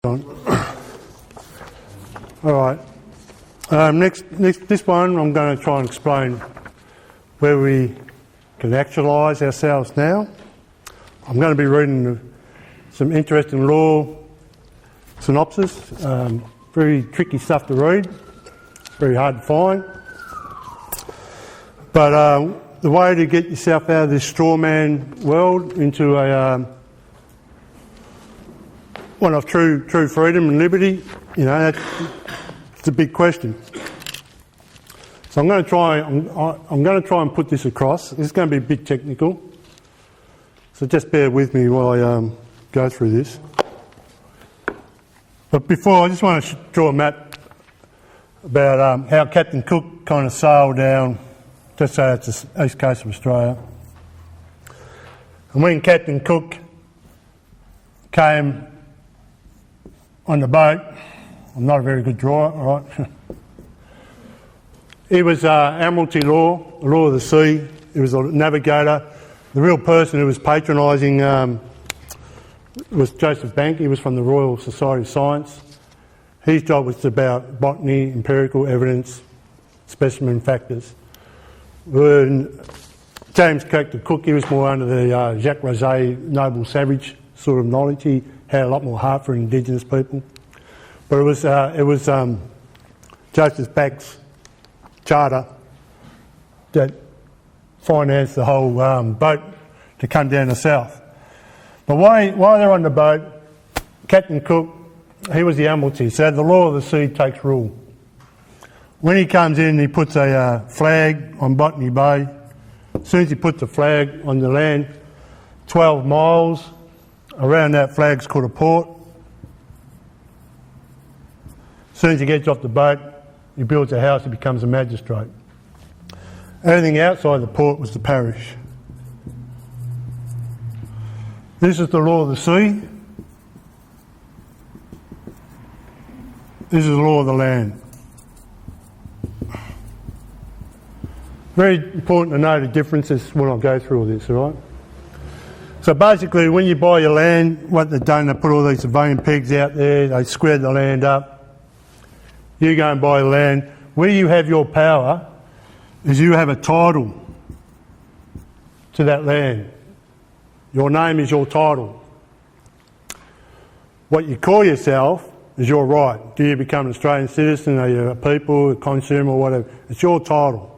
All right. Next, this one I'm going to try and explain where we can actualise ourselves now. I'm going to be reading some interesting law synopsis. Very tricky stuff to read, very hard to find. But the way to get yourself out of this straw man world into a one of true freedom and liberty, you know, that's a big question. So I'm going to try and put this across. This is going to be a bit technical, so just bear with me while I go through this. But before, I just want to draw a map about how Captain Cook kind of sailed down, just say it's the east coast of Australia. And when Captain Cook came on the boat, I'm not a very good drawer, all right? He was Admiralty law, the law of the sea. He was a navigator. The real person who was patronising was Joseph Bank. He was from the Royal Society of Science. His job was about botany, empirical evidence, specimen factors. When James Cook, he was more under the Jacques Rosé noble savage sort of knowledge. He had a lot more heart for Indigenous people. But it was Joseph Bank's charter that financed the whole boat to come down the south. But while they're on the boat, Captain Cook, he was the Admiralty, so the law of the sea takes rule. When he comes in, he puts a flag on Botany Bay. As soon as he puts the flag on the land, 12 miles around that flag's called a port. As soon as he gets off the boat, he builds a house, he becomes a magistrate. Everything outside the port was the parish. This is the law of the sea. This is the law of the land. Very important to know the differences when I go through all this, all right? So basically, when you buy your land, what they've done, they put all these surveying pegs out there, they squared the land up. You go and buy the land. Where you have your power is you have a title to that land. Your name is your title. What you call yourself is your right. Do you become an Australian citizen, are you a people, a consumer, whatever? It's your title.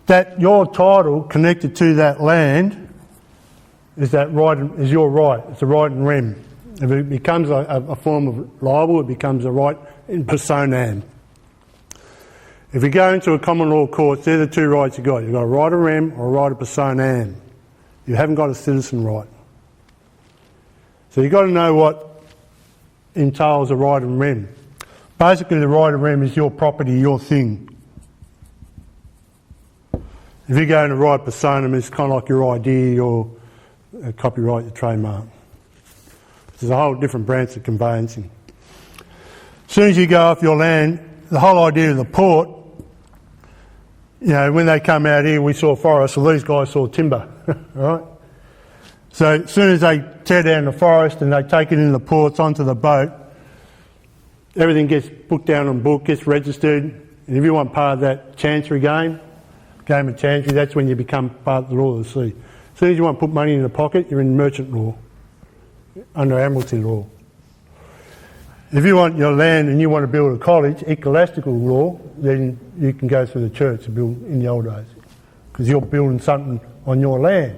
That your title connected to that land is that right, is your right. It's a right in rem. If it becomes a form of libel, it becomes a right in personam. If you go into a common law court, they're the two rights you've got. You've got a right of rem or a right of personam. You haven't got a citizen right. So you've got to know what entails a right of rem. Basically, the right of rem is your property, your thing. If you go into right personam, it's kind of like your ID, your copyright, your trademark. There's a whole different branch of conveyancing. As soon as you go off your land, the whole idea of the port, you know, when they come out here, we saw forest, so these guys saw timber, right? So as soon as they tear down the forest and they take it in the ports onto the boat, everything gets put down on book, gets registered, and if you want part of that chancery game of chancery, that's when you become part of the law of the sea. As soon as you want to put money in the pocket, you're in merchant law, under Admiralty law. If you want your land and you want to build a college, ecclesiastical law, then you can go through the church to build in the old days, because you're building something on your land.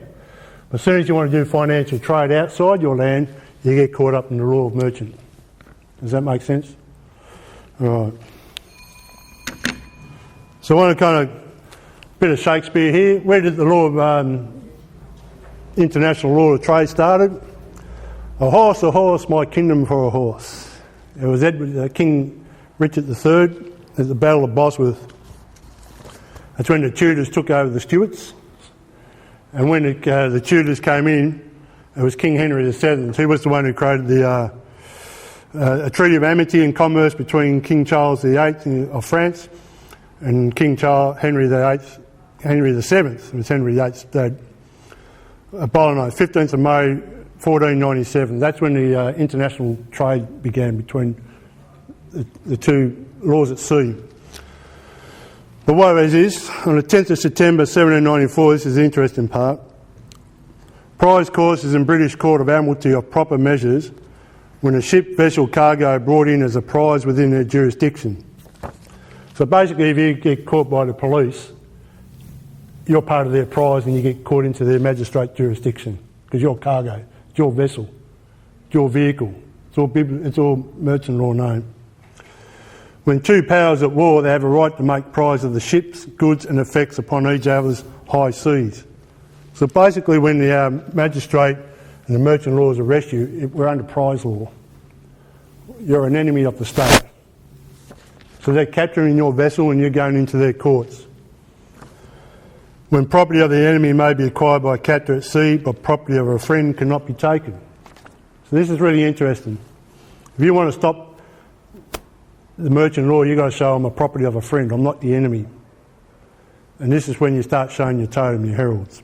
But as soon as you want to do financial trade outside your land, you get caught up in the law of merchant. Does that make sense? All right. So I want to kind of bit of Shakespeare here. Where did the law of international law of trade started? A horse, my kingdom for a horse. It was King Richard III at the Battle of Bosworth. That's when the Tudors took over the Stuarts. And when the Tudors came in, it was King Henry VII. He was the one who created a treaty of amity and commerce between King Charles VIII of France and King Henry VII. It was Henry VIII's dad. 15th of May 1497. That's when the international trade began between the two laws at sea. But what it is, on the 10th of September 1794, this is the interesting part, prize courses in British Court of Admiralty of proper measures when a ship, vessel, cargo brought in as a prize within their jurisdiction. So basically, if you get caught by the police, you're part of their prize and you get caught into their magistrate jurisdiction because you're cargo, it's your vessel, it's your vehicle, it's all merchant law name. When two powers at war, they have a right to make prize of the ships, goods and effects upon each other's high seas. So basically when the magistrate and the merchant laws arrest you, we're under prize law. You're an enemy of the state. So they're capturing your vessel and you're going into their courts. When property of the enemy may be acquired by a captor at sea, but property of a friend cannot be taken. So this is really interesting. If you want to stop the merchant law, you've got to show I'm a property of a friend, I'm not the enemy. And this is when you start showing your totem, your heralds.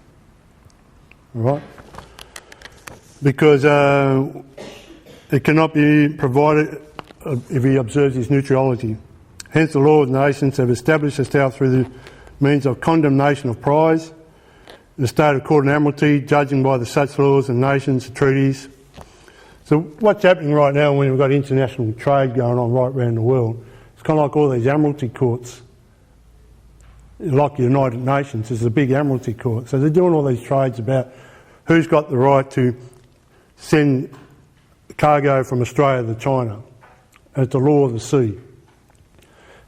Alright? Because it cannot be provided if he observes his neutrality. Hence the law of nations have established itself through the means of condemnation of prize, the state of court and admiralty, judging by the such laws and nations, treaties. So what's happening right now when we've got international trade going on right around the world, it's kind of like all these admiralty courts, like the United Nations, there's a big admiralty court. So they're doing all these trades about who's got the right to send cargo from Australia to China. It's the law of the sea.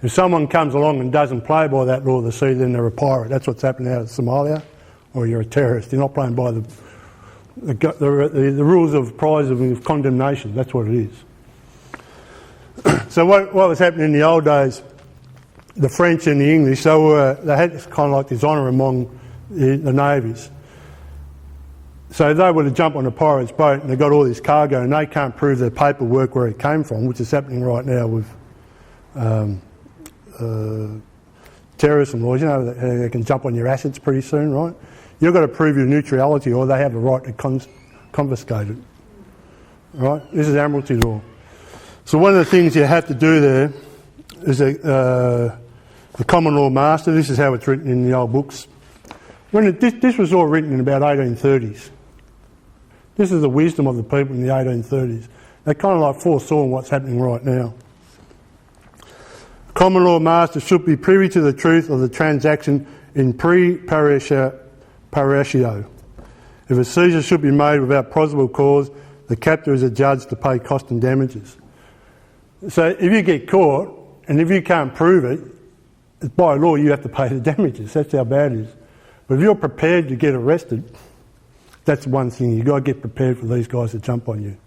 If someone comes along and doesn't play by that law of the sea, then they're a pirate. That's what's happening out of Somalia, or you're a terrorist. You're not playing by the rules of prize of condemnation. That's what it is. So what was happening in the old days, the French and the English, they had kind of like this honour among the navies. So they were to jump on a pirate's boat and they got all this cargo and they can't prove their paperwork where it came from, which is happening right now with terrorism laws. You know, they can jump on your assets pretty soon, right? You've got to prove your neutrality or they have the right to confiscate it. Right? This is admiralty law. So one of the things you have to do there is the common law master. This is how it's written in the old books. This was all written in about 1830s. This is the wisdom of the people in the 1830s. They kind of like foresaw what's happening right now. Common law master should be privy to the truth of the transaction in pre-paratio. If a seizure should be made without plausible cause, the captor is adjudged to pay cost and damages. So if you get caught, and if you can't prove it, by law you have to pay the damages. That's how bad it is. But if you're prepared to get arrested, that's one thing. You've got to get prepared for these guys to jump on you.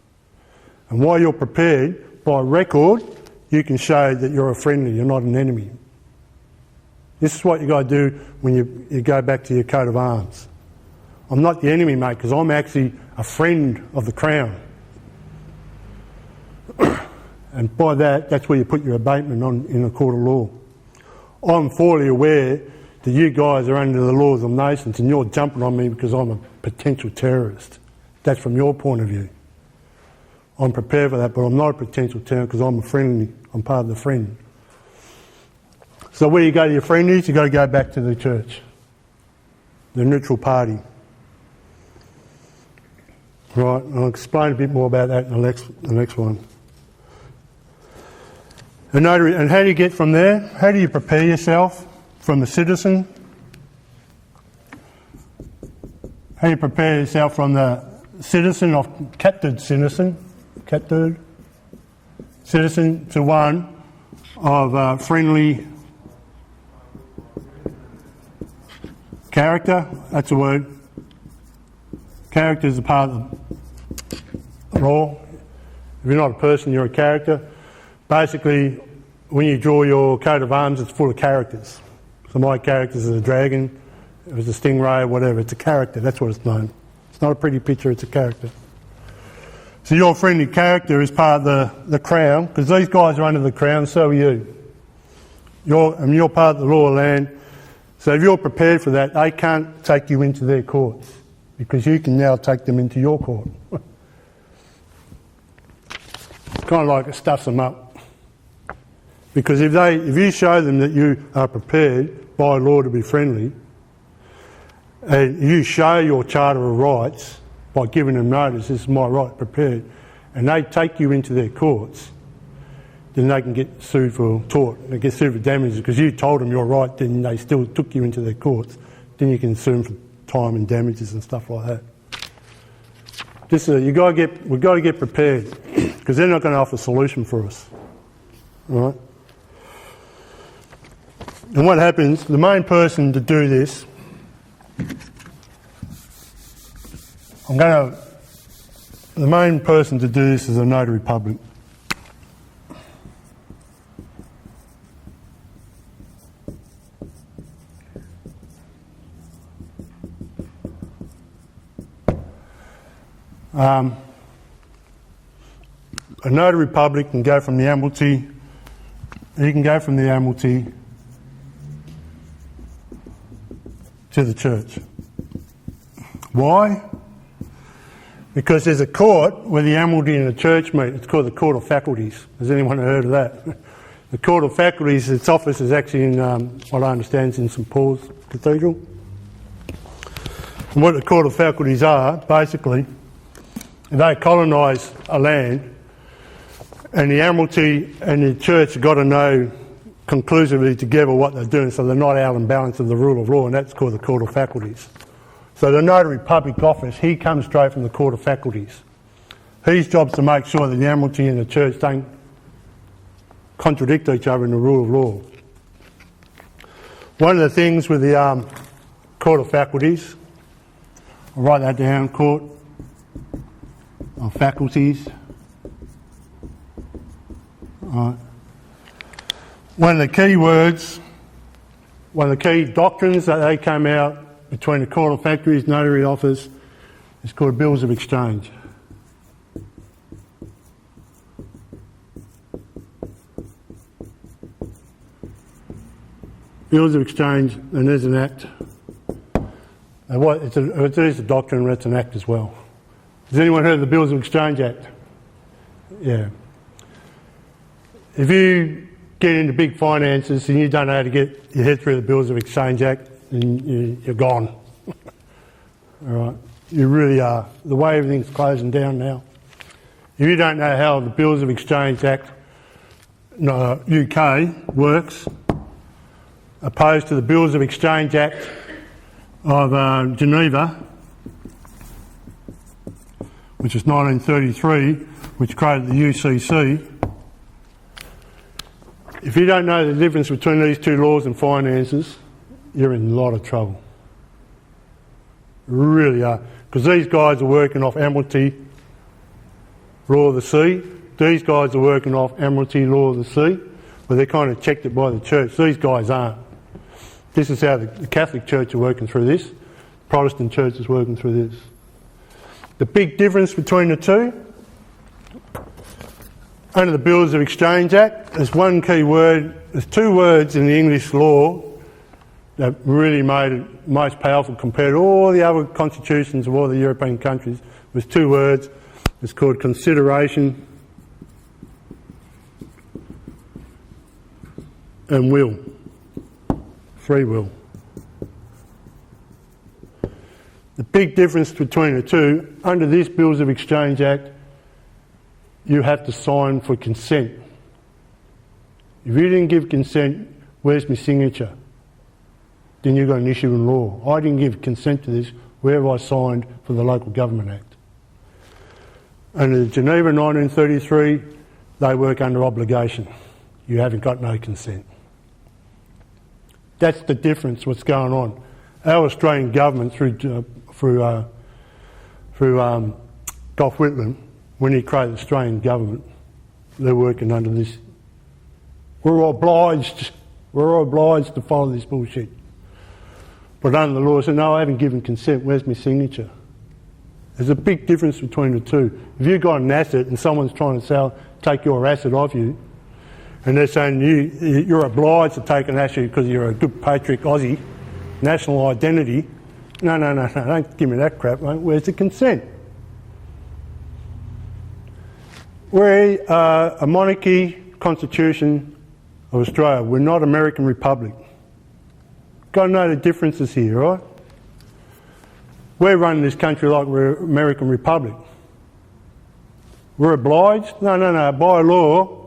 And while you're prepared, by record, you can show that you're a friendly, you're not an enemy. This is what you've got to do when you go back to your coat of arms. I'm not the enemy, mate, because I'm actually a friend of the Crown. And by that's where you put your abatement on in a court of law. I'm fully aware that you guys are under the laws of nations and you're jumping on me because I'm a potential terrorist. That's from your point of view. I'm prepared for that, but I'm not a potential terrorist because I'm a friendly, I'm part of the friend. So where you go to your friendlies, you've got to go back to the church, the neutral party. Right, I'll explain a bit more about that in the next one. And how do you get from there? How do you prepare yourself from a citizen? How do you prepare yourself from the citizen of captured citizen to one of friendly character? That's a word. Character is a part of the law. If you're not a person, you're a character. Basically, when you draw your coat of arms, it's full of characters. So my character is a dragon, if it's a stingray, whatever. It's a character, that's what it's known. It's not a pretty picture, it's a character. So your friendly character is part of the Crown, because these guys are under the Crown, so are you. You're part of the law of land. So if you're prepared for that, they can't take you into their courts, because you can now take them into your court. kind of like it stuffs them up. Because if you show them that you are prepared by law to be friendly, and you show your Charter of Rights by giving them notice, this is my right, prepared, and they take you into their courts, then they can get sued for tort. They get sued for damages because you told them you're right, then they still took you into their courts. Then you can sue them for time and damages and stuff like that. We've got to get prepared because they're not going to offer a solution for us. All right? And what happens, the main person to do this, the main person to do this is a notary public. A notary public can go from the Admiralty, he can go from the Admiralty to the church. Why? Because there's a court where the Admiralty and the church meet. It's called the Court of Faculties. Has anyone heard of that? The Court of Faculties, its office is actually in, what I understand, is in St Paul's Cathedral. And what the Court of Faculties are, basically, they colonise a land, and the Admiralty and the church have got to know conclusively together what they're doing, so they're not out of balance of the rule of law, and that's called the Court of Faculties. So the Notary Public Office, he comes straight from the Court of Faculties. His job's to make sure that the Admiralty and the church don't contradict each other in the rule of law. One of the things with the Court of Faculties, I'll write that down, Court of Faculties. Right. One of the key words, one of the key doctrines that they came out between the Court of Faculties, Notary Office, is called Bills of Exchange. Bills of Exchange, and there's an act. And it is a doctrine, and it's an act as well. Has anyone heard of the Bills of Exchange Act? Yeah. If you get into big finances and you don't know how to get your head through the Bills of Exchange Act, then you're gone. All right, you really are. The way everything's closing down now. If you don't know how the Bills of Exchange Act, UK, works, opposed to the Bills of Exchange Act of Geneva, which is 1933, which created the UCC. If you don't know the difference between these two laws and finances, you're in a lot of trouble. You really are. Because these guys are working off Admiralty law of the sea. These guys are working off Admiralty law of the sea, but they're kind of checked it by the church. These guys aren't. This is how the Catholic Church are working through this. The Protestant Church is working through this. The big difference between the two, under the Bills of Exchange Act, there's one key word, there's two words in the English law that really made it most powerful compared to all the other constitutions of all the European countries. There's two words. It's called consideration and will. Free will. The big difference between the two, under this Bills of Exchange Act, you have to sign for consent. If you didn't give consent, where's my signature? Then you've got an issue in law. I didn't give consent to this, where have I signed for the Local Government Act? Under Geneva 1933, they work under obligation. You haven't got no consent. That's the difference, what's going on. Our Australian government, through Gough Whitlam, when he created the Australian government, they're working under this. We're obliged to follow this bullshit. But under the law, I said, no, I haven't given consent, where's my signature? There's a big difference between the two. If you've got an asset and someone's trying to take your asset off you, and they're saying you're obliged to take an asset because you're a good patriot Aussie, national identity, no, don't give me that crap, mate. Where's the consent? We're a monarchy constitution of Australia. We're not American Republic. Got to know the differences here, right? We're running this country like we're American Republic. We're obliged? No. By law,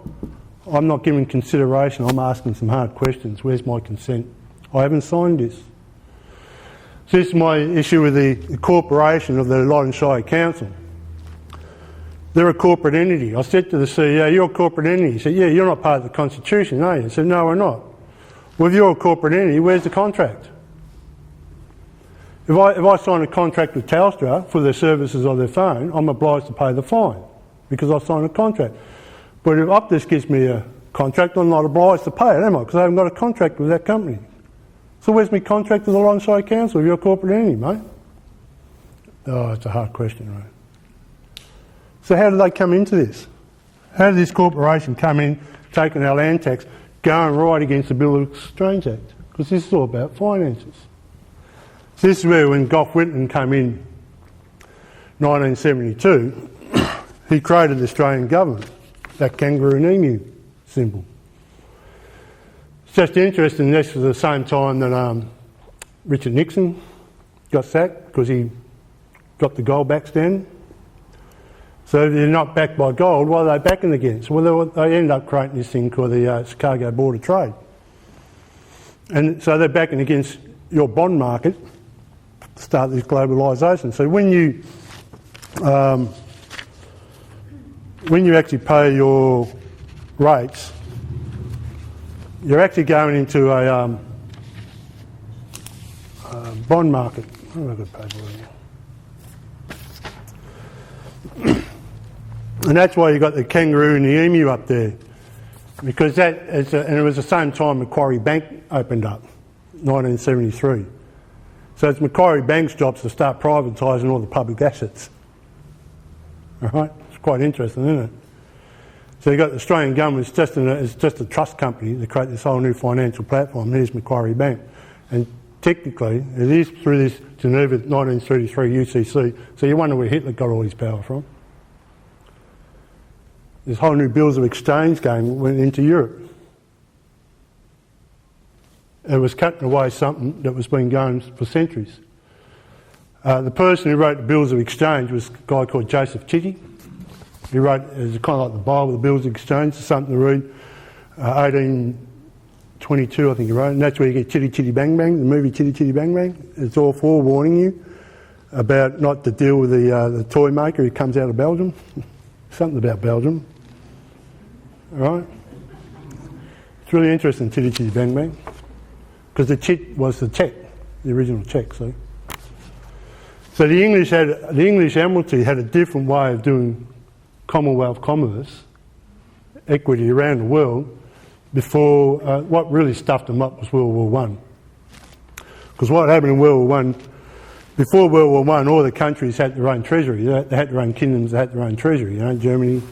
I'm not giving consideration. I'm asking some hard questions. Where's my consent? I haven't signed this. So this is my issue with the corporation of the Loddon Shire Council. They're a corporate entity. I said to the CEO, you're a corporate entity. He said, yeah, you're not part of the Constitution, are you? I said, no, we're not. Well, if you're a corporate entity, where's the contract? If I sign a contract with Telstra for their services on their phone, I'm obliged to pay the fine because I signed a contract. But if Optus gives me a contract, I'm not obliged to pay it, am I? Because I haven't got a contract with that company. So where's my contract with the Loddon Shire Council if you're a corporate entity, mate? Oh, it's a hard question, right? So how did they come into this? How did this corporation come in, taking our land tax, going right against the Bill of Exchange Act? Because this is all about finances. So this is where when Gough Whitlam came in 1972, he created the Australian government, that kangaroo and emu symbol. It's just interesting, this was the same time that Richard Nixon got sacked because he got the gold back standard. So if they're not backed by gold, what are they backing against? Well, they end up creating this thing called the Chicago Board of Trade. And so they're backing against your bond market to start this globalisation. So when you actually pay your rates, you're actually going into a bond market. Oh, I've got paper here. And that's why you got the kangaroo and the emu up there, because and it was the same time Macquarie Bank opened up, 1973. So it's Macquarie Bank's job to start privatising all the public assets. All right, it's quite interesting, isn't it? So you got the Australian government. It's just a trust company to create this whole new financial platform. Here's Macquarie Bank, and technically it is through this Geneva 1933 UCC. So you wonder where Hitler got all his power from. This whole new bills of exchange game went into Europe. It was cutting away something that was been going for centuries. The person who wrote the bills of exchange was a guy called Joseph Chitty. He wrote, it's kind of like the Bible, the bills of exchange, it's something to read. 1822, I think he wrote, and that's where you get Chitty Chitty Bang Bang, the movie Chitty Chitty Bang Bang. It's all forewarning you about not to deal with the toy maker who comes out of Belgium. Something about Belgium. All right? It's really interesting, Chitty Chitty Bang Bang, because the chit was the cheque, the original cheque, see? So the English Admiralty had a different way of doing Commonwealth commerce, equity around the world, before what really stuffed them up was World War One. Because what happened in World War One, before World War One, all the countries had their own treasury. They had their own kingdoms, they had their own treasury. You know, Germany,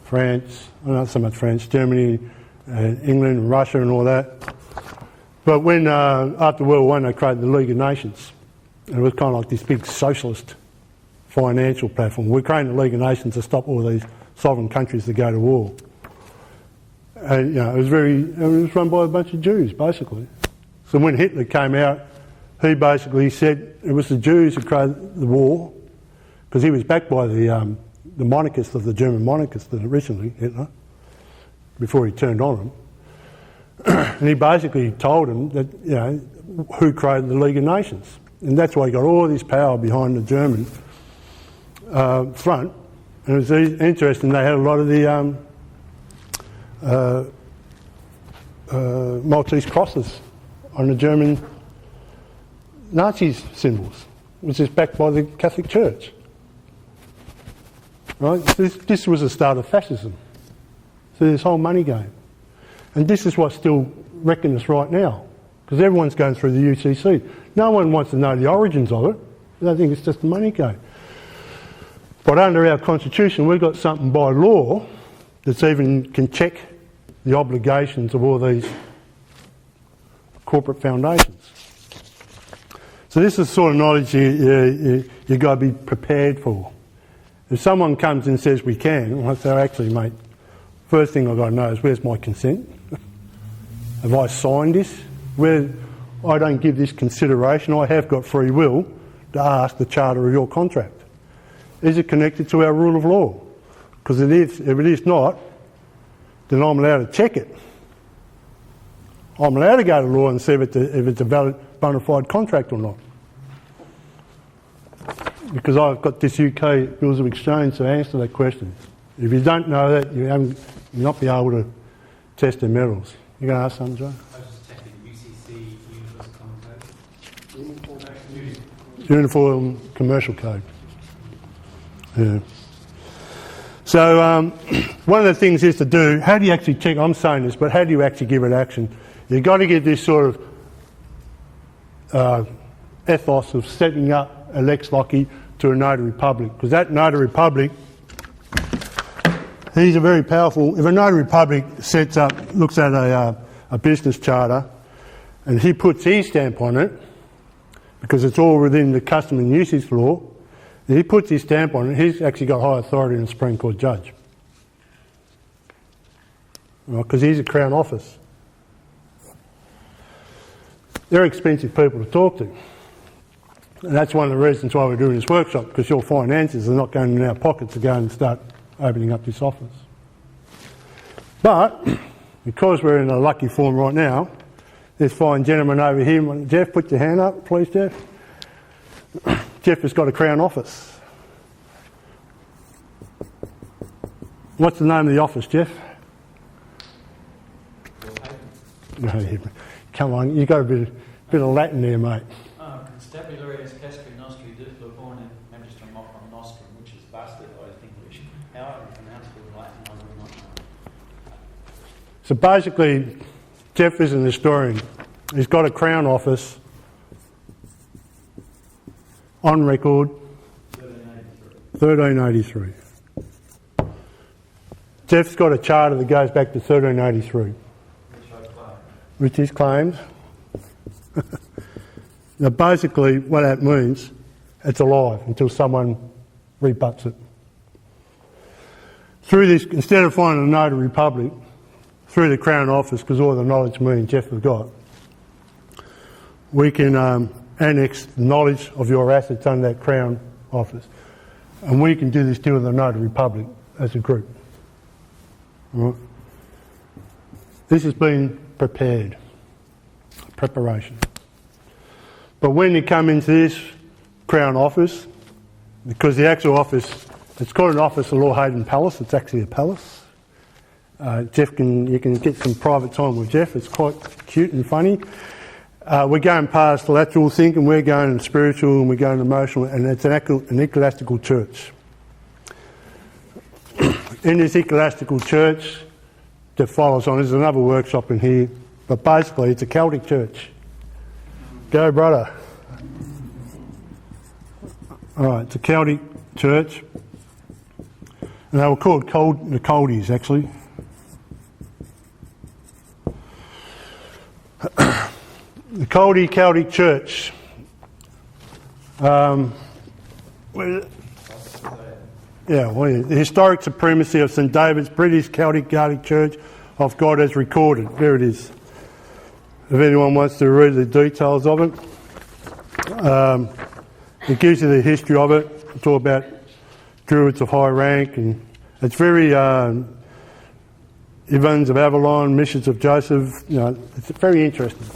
France, well, not so much France, Germany, England, and Russia, and all that. But when after World War One, they created the League of Nations, and it was kind of like this big socialist financial platform. We're creating the League of Nations to stop all these sovereign countries that go to war. And you know, it was run by a bunch of Jews, basically. So when Hitler came out, he basically said it was the Jews who created the war, because he was backed by the monarchists of the German monarchists originally, Hitler, before he turned on them. And he basically told them that, you know, who created the League of Nations. And that's why he got all this power behind the German front. And it was interesting, they had a lot of the Maltese crosses on the German Nazis symbols, which is backed by the Catholic Church. Right? This was the start of fascism. So this whole money game. And this is what's still wrecking us right now, because everyone's going through the UCC. No one wants to know the origins of it. They think it's just a money game. But under our constitution, we've got something by law that even can check the obligations of all these corporate foundations. So this is the sort of knowledge you've got to be prepared for. If someone comes and says we can, I say, actually, mate, first thing I've got to know is where's my consent? Have I signed this? Where I don't give this consideration, I have got free will to ask the charter of your contract. Is it connected to our rule of law? Because if it is not, then I'm allowed to check it. I'm allowed to go to law and see if it's a valid bona fide contract or not. Because I've got this UK Bills of Exchange to answer that question. If you don't know that, you'll not be able to test their metals. You going to ask something, Joe? I was just checking UCC, Universal Common Code. Uniform Commercial Code. Yeah. So one of the things is to do, how do you actually check, I'm saying this, but how do you actually give it action? You've got to get this sort of ethos of setting up a lex loci to a notary public, because that notary public, he's a very powerful, if a notary public sets up, looks at a business charter and he puts his stamp on it, because it's all within the custom and usage law, he puts his stamp on it, he's actually got high authority in a Supreme Court judge. Because he's a Crown office. They're expensive people to talk to. And that's one of the reasons why we're doing this workshop, because your finances are not going in our pockets to go and start opening up this office. But, because we're in a lucky form right now, this fine gentleman over here, Jeff, put your hand up, please, Jeff. Jeff has got a Crown office. What's the name of the office, Jeff? No, come on, you've got a bit of Latin there, mate. Constabularius Castri Nostri Diflobornem Magistrum Oprum Nostrum, which is bastardised English. How I pronounce it in Latin, I will not know. So basically, Jeff is an historian. He's got a Crown office on record, 1383. Jeff's got a charter that goes back to 1383. Which is claimed. Now basically what that means, it's alive until someone rebuts it. Through this, instead of finding a notary public, through the Crown office, because all the knowledge me and Jeff have got, we can annex the knowledge of your assets under that Crown office. And we can do this deal with the notary public as a group. All right. This has been prepared, preparation. But when you come into this Crown office, because the actual office, it's called an office of Lord Hayden Palace, it's actually a palace. You can get some private time with Jeff, it's quite cute and funny. We're going past lateral thinking, we're going spiritual and we're going emotional, and it's an ecclesiastical church. In this ecclesiastical church that follows on, there's another workshop in here, but basically it's a Celtic church. Go, brother. Alright, it's a Celtic church. And they were called the Coldies, actually. The Coldie Celtic Church. The historic supremacy of St David's British Celtic Gaelic Church of God as recorded. There it is. If anyone wants to read the details of it, it gives you the history of it. It's all about Druids of high rank, and it's very Evans of Avalon, Missions of Joseph. It's very interesting.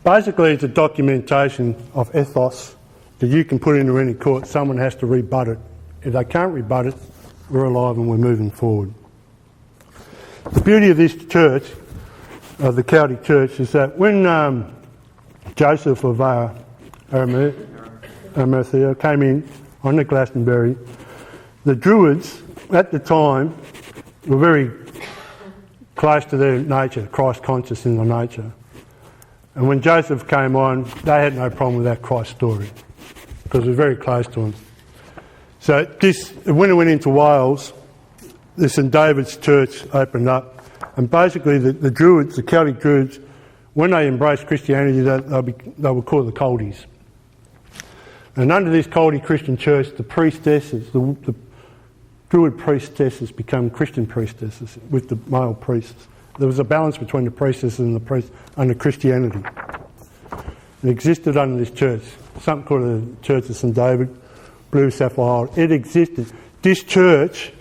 Basically, it's a documentation of ethos that you can put into any court. Someone has to rebut it. If they can't rebut it, we're alive and we're moving forward. The beauty of this church, of the Celtic Church, is that when Joseph of Arimathea came in on the Glastonbury, the Druids at the time were very close to their nature, Christ conscious in their nature. And when Joseph came on, they had no problem with that Christ story because it was very close to him. So when it went into Wales, the St David's Church opened up, and basically the Druids, the Celtic Druids, when they embraced Christianity, they were called the Coldies. And under this Coldie Christian Church, the priestesses, Druid priestesses become Christian priestesses with the male priests. There was a balance between the priestesses and the priests under Christianity. It existed under this church, something called the Church of St David, Blue Sapphire. It existed. This church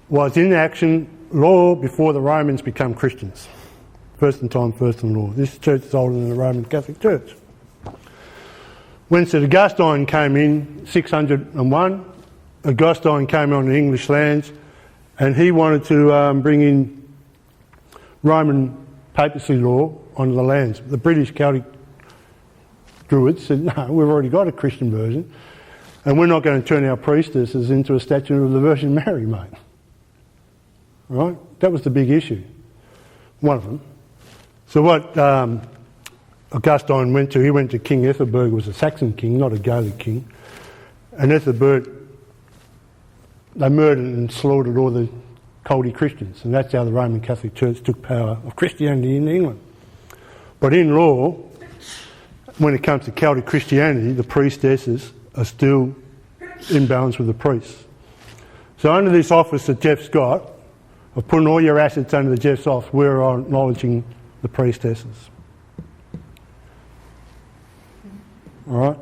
was in action, law, before the Romans became Christians. First in time, first in law. This church is older than the Roman Catholic Church. When St Augustine came in, 601, Augustine came on the English lands and he wanted to bring in Roman papacy law on the lands. The British Celtic Druids said, no, we've already got a Christian version and we're not going to turn our priestesses into a statue of the Virgin Mary, mate. Right? That was the big issue. One of them. So what Augustine went to, he went to King Ethelbert, who was a Saxon king, not a Gaelic king. And Ethelbert, they murdered and slaughtered all the culty Christians. And that's how the Roman Catholic Church took power of Christianity in England. But in law, when it comes to Celtic Christianity, the priestesses are still in balance with the priests. So under this office that Jeff's got, of putting all your assets under the Jeff's office, we're acknowledging the priestesses. All right?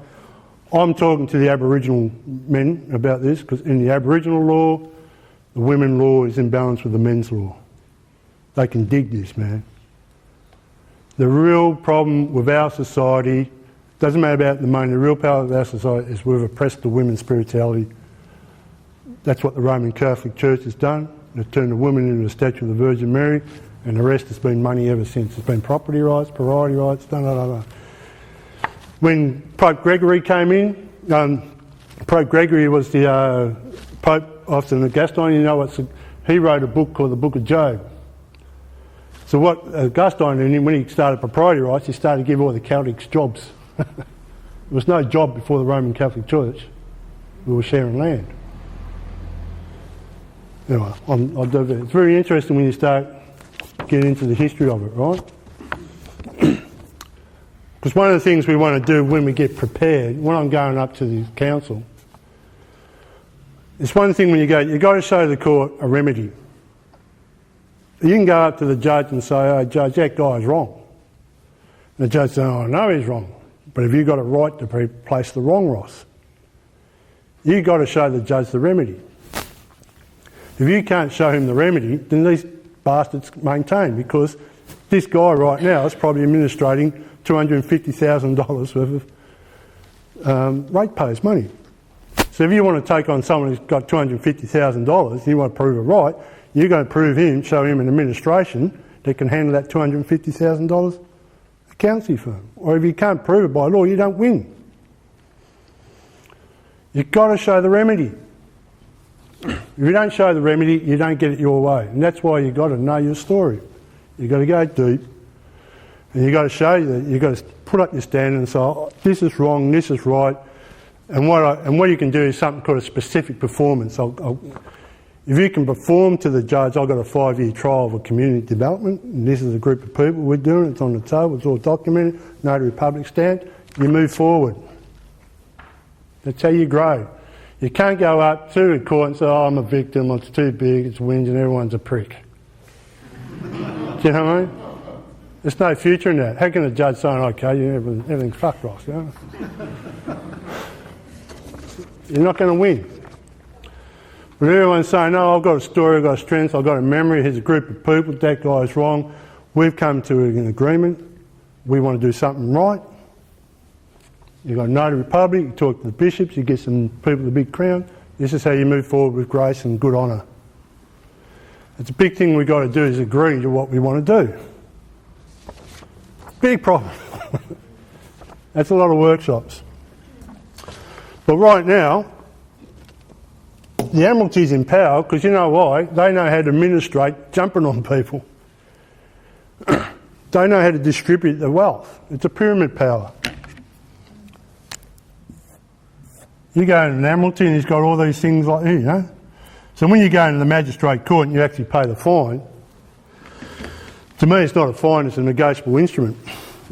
I'm talking to the Aboriginal men about this because in the Aboriginal law, the women law is in balance with the men's law. They can dig this, man. The real problem with our society, doesn't matter about the money, the real power of our society is we've oppressed the women's spirituality. That's what the Roman Catholic Church has done. They've turned the woman into a statue of the Virgin Mary, and the rest has been money ever since. It's been property rights, priority rights, When Pope Gregory came in, Pope Gregory was the Pope of St Augustine. You know, he wrote a book called the Book of Job. So what Augustine did, when he started propriety rights, he started to give all the Celtics jobs. There was no job before the Roman Catholic Church. We were sharing land. Anyway, it's very interesting when you start getting into the history of it, right? Because one of the things we want to do when we get prepared, when I'm going up to the council, it's one thing when you've got to show the court a remedy. You can go up to the judge and say, oh, Judge, that guy's wrong. And the judge says, oh, I know he's wrong. But have you got a right to replace the wrong Ross? You've got to show the judge the remedy. If you can't show him the remedy, then these bastards maintain, because this guy right now is probably administrating $250,000 worth of ratepayers' money. So if you want to take on someone who's got $250,000 and you want to prove it right, you're going to prove him, show him an administration that can handle that $250,000 accountancy firm. Or if you can't prove it by law, you don't win. You've got to show the remedy. If you don't show the remedy, you don't get it your way. And that's why you've got to know your story. You've got to go deep. And you've got to show that you've got to put up your standard and say, oh, this is wrong, this is right. And what you can do is something called a specific performance. If you can perform to the judge, I've got a 5-year trial of a community development, and this is a group of people we're doing, it's on the table, it's all documented, notary public stamped, you move forward. That's how you grow. You can't go up to the court and say, oh, I'm a victim, it's too big, it's whinge and everyone's a prick. Do you know what I mean? There's no future in that. How can a judge say, okay, everything's fucked, Ross, you know? You're not going to win. But everyone's saying, no, I've got a story, I've got a strength, I've got a memory, here's a group of people, that guy's wrong. We've come to an agreement, we want to do something right. You've got a notary public, you talk to the bishops, you get some people with a big crown. This is how you move forward with grace and good honour. It's a big thing we've got to do is agree to what we want to do. Big problem. That's a lot of workshops. But right now, the Admiralty's in power because you know why? They know how to administrate jumping on people. They know how to distribute the wealth. It's a pyramid power. You go into an Admiralty and he's got all these things like here, you know. So when you go into the magistrate court and you actually pay the fine, to me it's not a fine, it's a negotiable instrument.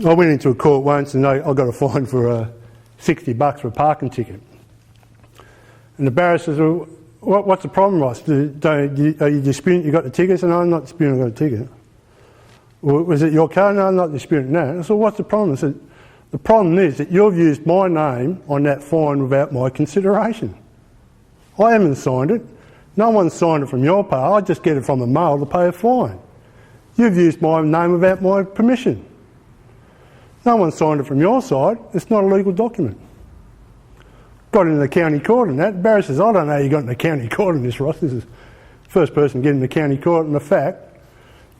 I went into a court once and I got a fine for $60 for a parking ticket. And the barrister said, well, What's the problem, Ross? Are you disputing you got the ticket? I said, no, I'm not disputing I got a ticket. Well, was it your car? No, I'm not disputing that. I said, what's the problem? I said, the problem is that you've used my name on that fine without my consideration. I haven't signed it. No one signed it from your part. I just get it from the mail to pay a fine. You've used my name without my permission. No one signed it from your side. It's not a legal document. Got into the county court and that. Barry says, I don't know how you got in the county court on this, Ross. This is the first person getting in the county court on the fact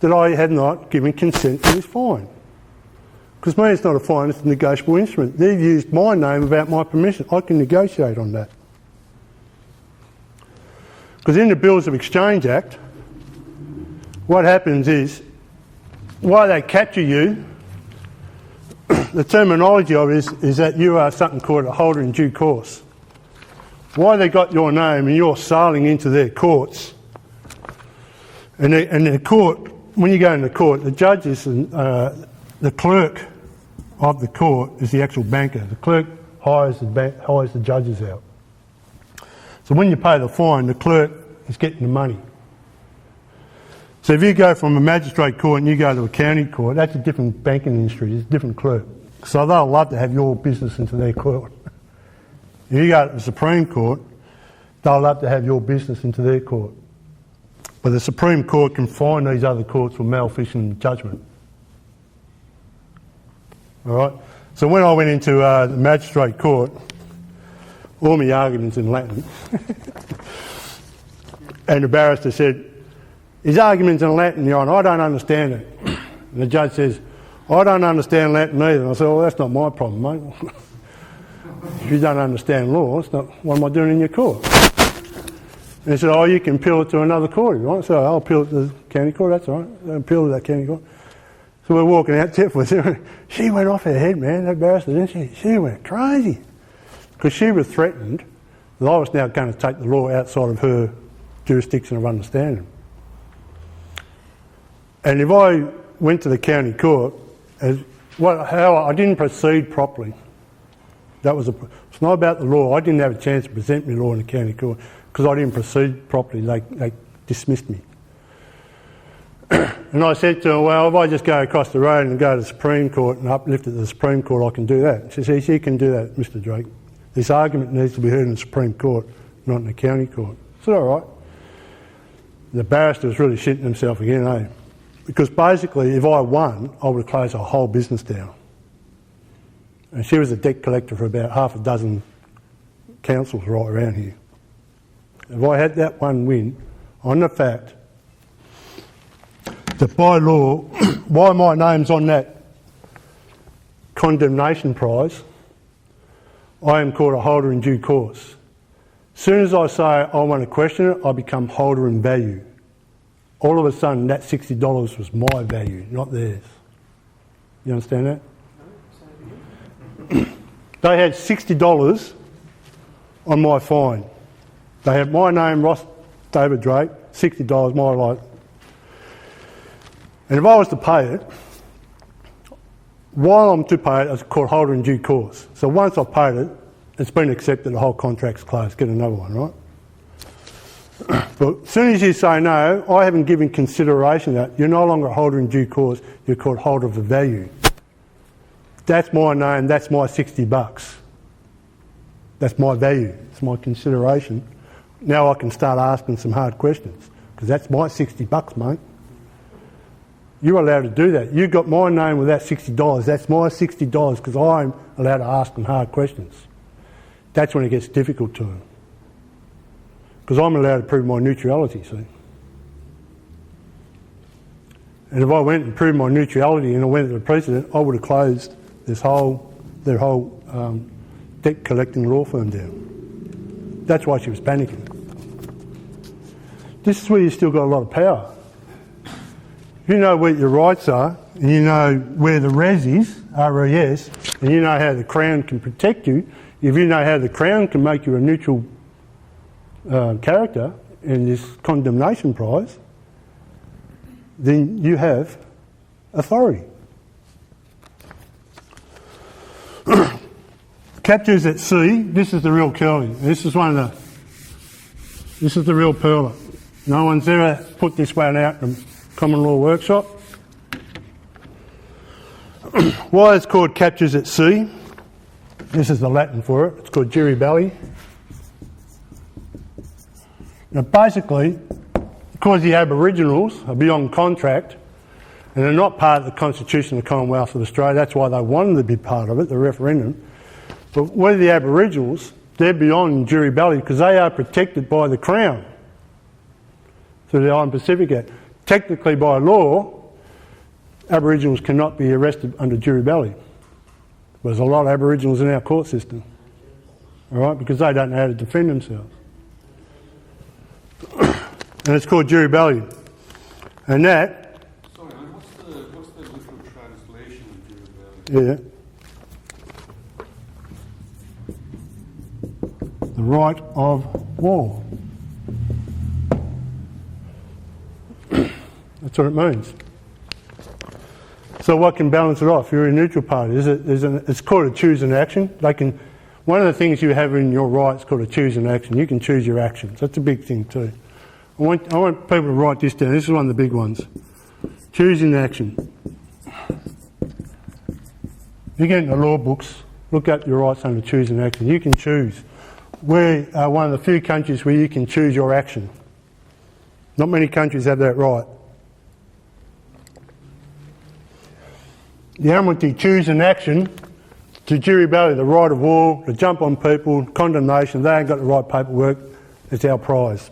that I had not given consent to this fine. Because me, it's not a fine, it's a negotiable instrument. They've used my name without my permission. I can negotiate on that. Because in the Bills of Exchange Act, what happens is, why they capture you, the terminology of it is that you are something called a holder in due course. Why they got your name and you're sailing into their courts, and the court, when you go into court, the judges and the clerk of the court is the actual banker. The clerk hires the judges out. So when you pay the fine, the clerk is getting the money. So if you go from a magistrate court and you go to a county court, that's a different banking industry, it's a different clerk. So they'll love to have your business into their court. If you go to the Supreme Court, they'll love to have your business into their court. But the Supreme Court can fine these other courts for malfeasance judgment. All right? So when I went into the magistrate court, all my arguments in Latin, and the barrister said, his argument's in Latin, Your Honour, I don't understand it. And the judge says, I don't understand Latin either. And I said, well, that's not my problem, mate. If you don't understand law, it's not, what am I doing in your court? And he said, oh, you can appeal it to another court if you want. So I'll appeal it to the county court, that's all right. I'll appeal to that county court. So we're walking out, she went off her head, man, that barrister, didn't she? She went crazy. Because she was threatened that I was now going to take the law outside of her jurisdiction of understanding. And if I went to the county court, how I didn't proceed properly. It's not about the law. I didn't have a chance to present my law in the county court because I didn't proceed properly. They dismissed me. And I said to her, well, if I just go across the road and go to the Supreme Court and uplift it to the Supreme Court, I can do that. She says, you can do that, Mr. Drake. This argument needs to be heard in the Supreme Court, not in the county court. I said, all right. The barrister was really shitting himself again, eh? Because basically, if I won, I would have closed her whole business down. And she was a debt collector for about half a dozen councils right around here. If I had that one win on the fact that by law, why my name's on that condemnation prize, I am called a holder in due course. As soon as I say I want to question it, I become holder in value. All of a sudden, that $60 was my value, not theirs. You understand that? They had $60 on my fine. They had my name, Ross David Drake, $60, my life. And if I was to pay it, while I'm to pay it, it's called holder in due course. So once I've paid it, it's been accepted, the whole contract's closed, get another one, right? But as soon as you say no, I haven't given consideration to that, you're no longer a holder in due course, you're called holder of the value. That's my name, that's my $60. That's my value, it's my consideration. Now I can start asking some hard questions, because that's my $60, mate. You're allowed to do that. You've got my name with that $60, that's my $60, because I'm allowed to ask them hard questions. That's when it gets difficult to them. Because I'm allowed to prove my neutrality, see. And if I went and proved my neutrality and I went to the president, I would have closed their whole debt collecting law firm down. That's why she was panicking. This is where you've still got a lot of power. You know where your rights are, and you know where the res is, RES, and you know how the Crown can protect you. If you know how the Crown can make you a neutral character in this condemnation prize, then you have authority. Captures at sea, this is the real curly. This is one of This is the real perler. No one's ever put this one out in a common law workshop. Why it's called captures at sea. This is the Latin for it. It's called jury belli. Now basically, because the Aboriginals are beyond contract and they're not part of the Constitution of the Commonwealth of Australia, that's why they wanted to be part of it, the referendum. But with the Aboriginals, they're beyond jury belli because they are protected by the Crown through the Island Pacific Act. Technically, by law, Aboriginals cannot be arrested under jury belli. There's a lot of Aboriginals in our court system, all right, because they don't know how to defend themselves. And it's called jury belli. And that... Sorry, what's the literal translation of jury belli? Yeah. The right of war. That's what it means. So what can balance it off? You're a neutral party. It's called a choose an action. One of the things you have in your rights is called a choose an action. You can choose your actions. That's a big thing too. I want people to write this down. This is one of the big ones. Choosing action. You get in the law books, look at your rights under choosing action. You can choose. We're one of the few countries where you can choose your action. Not many countries have that right. The Admiralty choose an action to jury belli, the right of war, to jump on people, condemnation. They ain't got the right paperwork. It's our prize.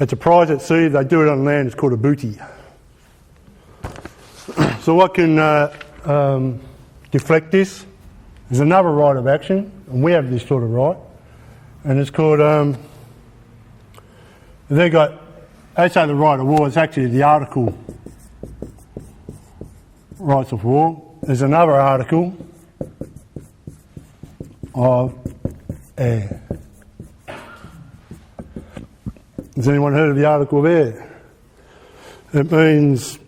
It's a prize at sea. If they do it on land, it's called a booty. So what can deflect this? There's another right of action, and we have this sort of right, and it's called, they say the right of war, it's actually the article rights of war. There's another article of air. Has anyone heard of the article of air? It means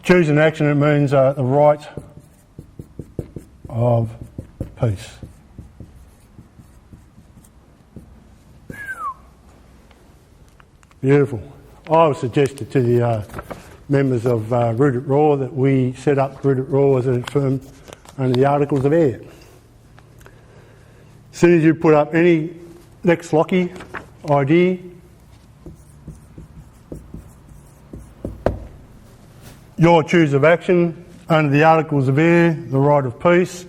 choose an action. It means the right of peace. Beautiful. I would suggest to the members of Rooted Raw that we set up Rooted Raw as a firm under the Articles of Air. As soon as you put up any Lex Loci ID, your choose of action under the Articles of Air, the right of peace,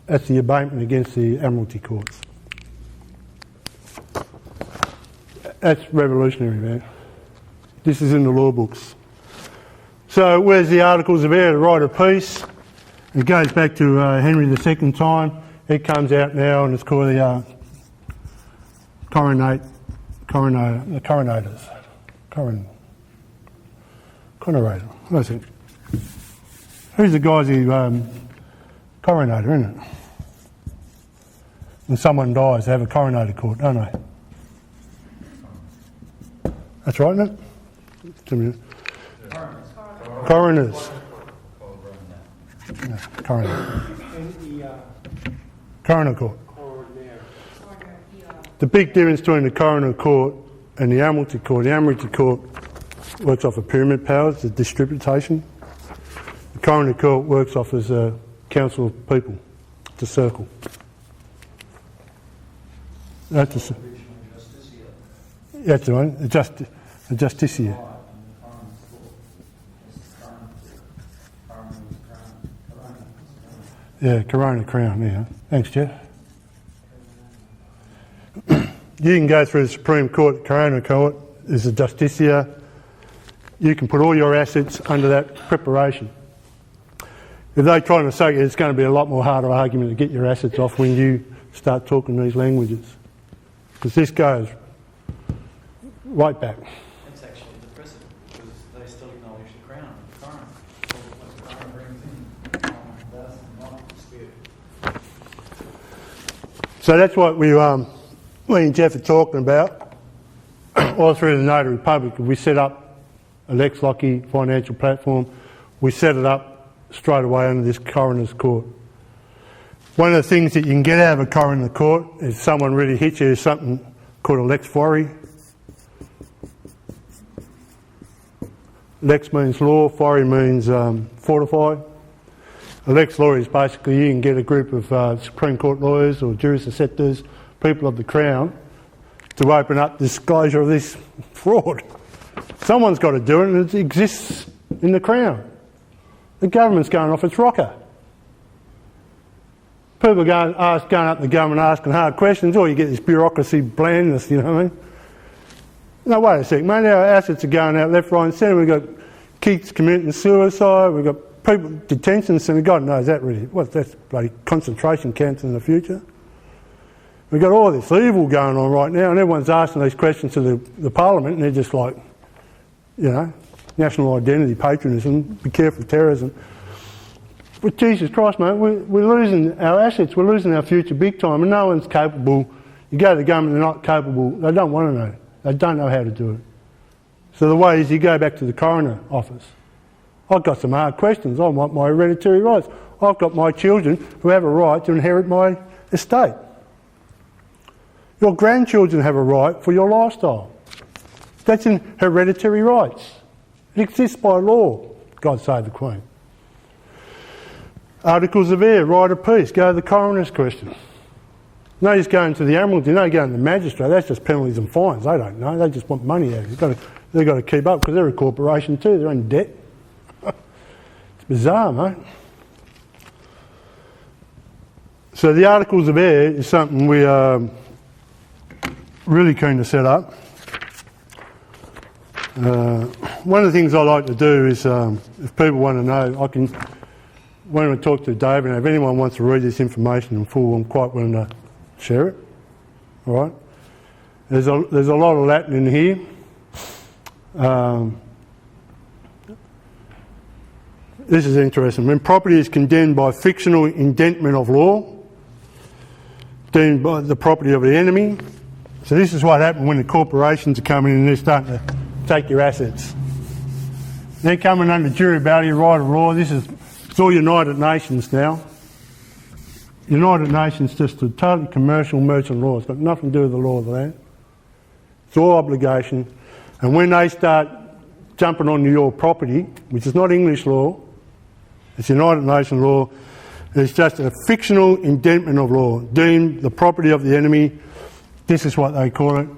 that's the abatement against the Admiralty Courts. That's revolutionary, man. This is in the law books. So where's the Articles of Air, the right of peace? It goes back to Henry II time. It comes out now and it's called the coronators. Coronator. That's it. Who's the guys who coronator, isn't it? When someone dies, they have a coronator court, don't they? That's right, isn't it? Coroners. No, coroner. Coroner court. The big difference between the coroner court and the Admiralty court. The Admiralty court works off of pyramid powers, the distribution. The coroner court works off as a council of people. It's a circle. That's the one. A justicia. Yeah, Corona Crown, yeah. Thanks, Jeff. You can go through the Supreme Court, Corona Court, there's a justicia. You can put all your assets under that preparation. If they're trying to say it's going to be a lot more harder argument to get your assets off when you start talking these languages. Because this goes right back. That's actually the precedent, because they still acknowledge the Crown. The Crown. What the Crown brings in, the Crown does not dispute. So that's what me and Jeff are talking about. All through the Notary Public, we set up a Lex Loci financial platform. We set it up straight away under this coroner's court. One of the things that you can get out of a coroner court is someone really hits you is something called a lex fori. Lex means law, fori means fortified. A lex law is basically you can get a group of Supreme Court lawyers or juris acceptors, people of the Crown, to open up disclosure of this fraud. Someone's got to do it, and it exists in the Crown. The government's going off its rocker. People going up to the government asking hard questions, or you get this bureaucracy blandness, you know what I mean? No, wait a sec, mate, our assets are going out left, right and centre. We've got kids committing suicide, we've got people detention centre, God knows that really, that's bloody concentration camps in the future. We've got all this evil going on right now, and everyone's asking these questions to the Parliament, and they're just like, you know, national identity, patriotism, be careful of terrorism. But Jesus Christ, mate, we're losing our assets, we're losing our future big time, and no one's capable. You go to the government, they're not capable, they don't want to know, they don't know how to do it. So the way is you go back to the coroner office. I've got some hard questions, I want my hereditary rights. I've got my children who have a right to inherit my estate. Your grandchildren have a right for your lifestyle. That's in hereditary rights. It exists by law. God save the Queen. Articles of heir, right of peace, go to the coroner's question. No use going to the Admiralty, no going to the magistrate, that's just penalties and fines. They don't know, they just want money out of it. They've got to keep up because they're a corporation too, they're in debt. It's bizarre, mate. So the Articles of Heir is something we are really keen to set up. One of the things I like to do is, if people want to know, when I talk to David, and if anyone wants to read this information in full, I'm quite willing to share it. All right. There's a lot of Latin in here. This is interesting. When property is condemned by fictional indentment of law, deemed by the property of the enemy. So this is what happened when the corporations are coming in and they're starting to take your assets. They're coming under durability, right of law. It's all United Nations now. United Nations just a totally commercial merchant law. It's got nothing to do with the law of the land. It's all obligation. And when they start jumping onto your property, which is not English law, it's United Nations law, it's just a fictional indentment of law, deemed the property of the enemy. This is what they call it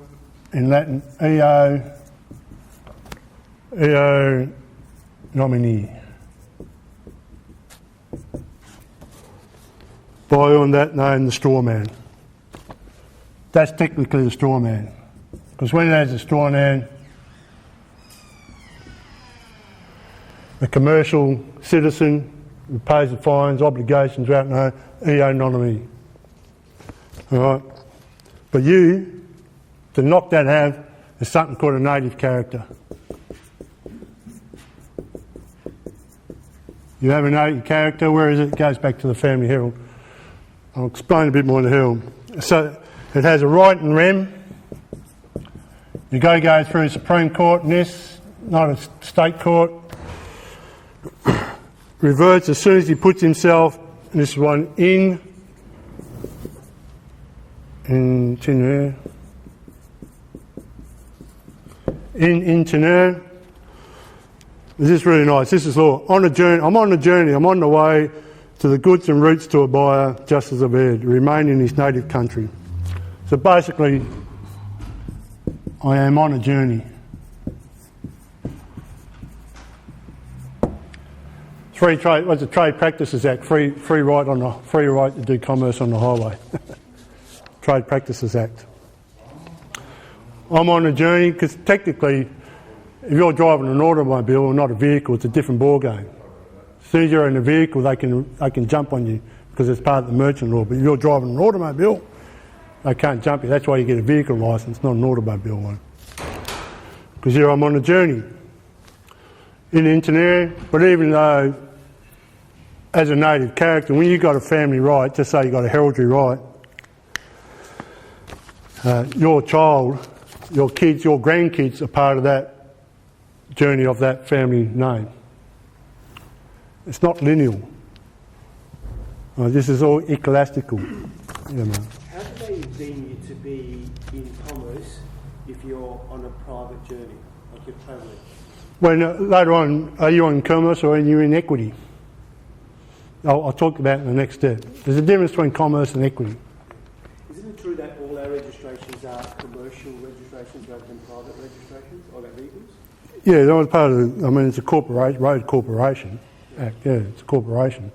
in Latin, eo nomini. By on that name, the straw man. That's technically the straw man. Because when there's a straw man, a commercial citizen who pays the fines, obligations, right now, eo nomini. All right? But you, to knock that out, is something called a native character. You have a native character, where is it? It goes back to the family herald. I'll explain a bit more in the herald. So it has a right and rem. You got to go through the Supreme Court in this, not a state court. Reverts as soon as he puts himself, and this is one, in tenure. In tenure. This is really nice. This is law. On a journey. I'm on a journey. I'm on the way to the goods and routes to a buyer, just as I've heard, remain in his native country. So basically, I am on a journey. What's the Trade Practices Act? Free right to do commerce on the highway. Trade Practices Act. I'm on a journey because technically, if you're driving an automobile or not a vehicle, it's a different ball game. As soon as you're in a vehicle, they can jump on you because it's part of the merchant law. But if you're driving an automobile, they can't jump you. That's why you get a vehicle licence, not an automobile one. Because here I'm on a journey in Intinere, but even though as a native character, when you've got a family right, just say you've got a heraldry right, your child, your kids, your grandkids are part of that journey of that family name. It's not lineal. This is all ecclesiastical. You know. How do they deem you to be in commerce if you're on a private journey, like you're travelling? When later on, are you on commerce or are you in equity? I'll talk about it in the next step. There's a difference between commerce and equity. Isn't it true that all our registrations are commercial registrations rather than private registrations of our vehicles? Yeah, that was part of the, I mean, it's a corporation, road corporation act, yeah, it's a corporation.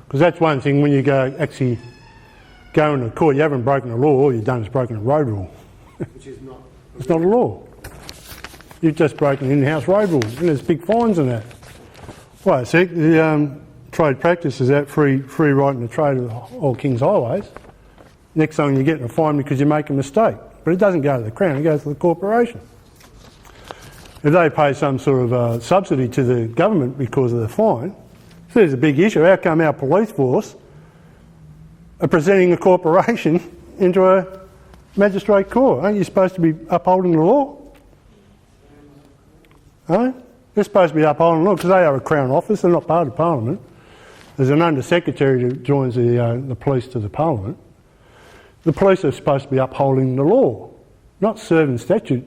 Because that's one thing, when you actually go into court, you haven't broken the law, all you've done is broken a road rule. Which is not... It's not a law. You've just broken an in-house road rule, and there's big fines on that. Well, see, the trade practices out free right to trade of all King's highways. Next time you get a fine because you make a mistake. But it doesn't go to the Crown, it goes to the corporation. If they pay some sort of subsidy to the government because of the fine, so there's a big issue. How come our police force are presenting a corporation into a magistrate court? Aren't you supposed to be upholding the law? Huh? They're supposed to be upholding the law because they are a Crown office, they're not part of Parliament. There's an Under-Secretary who joins the police to the Parliament. The police are supposed to be upholding the law, not serving statute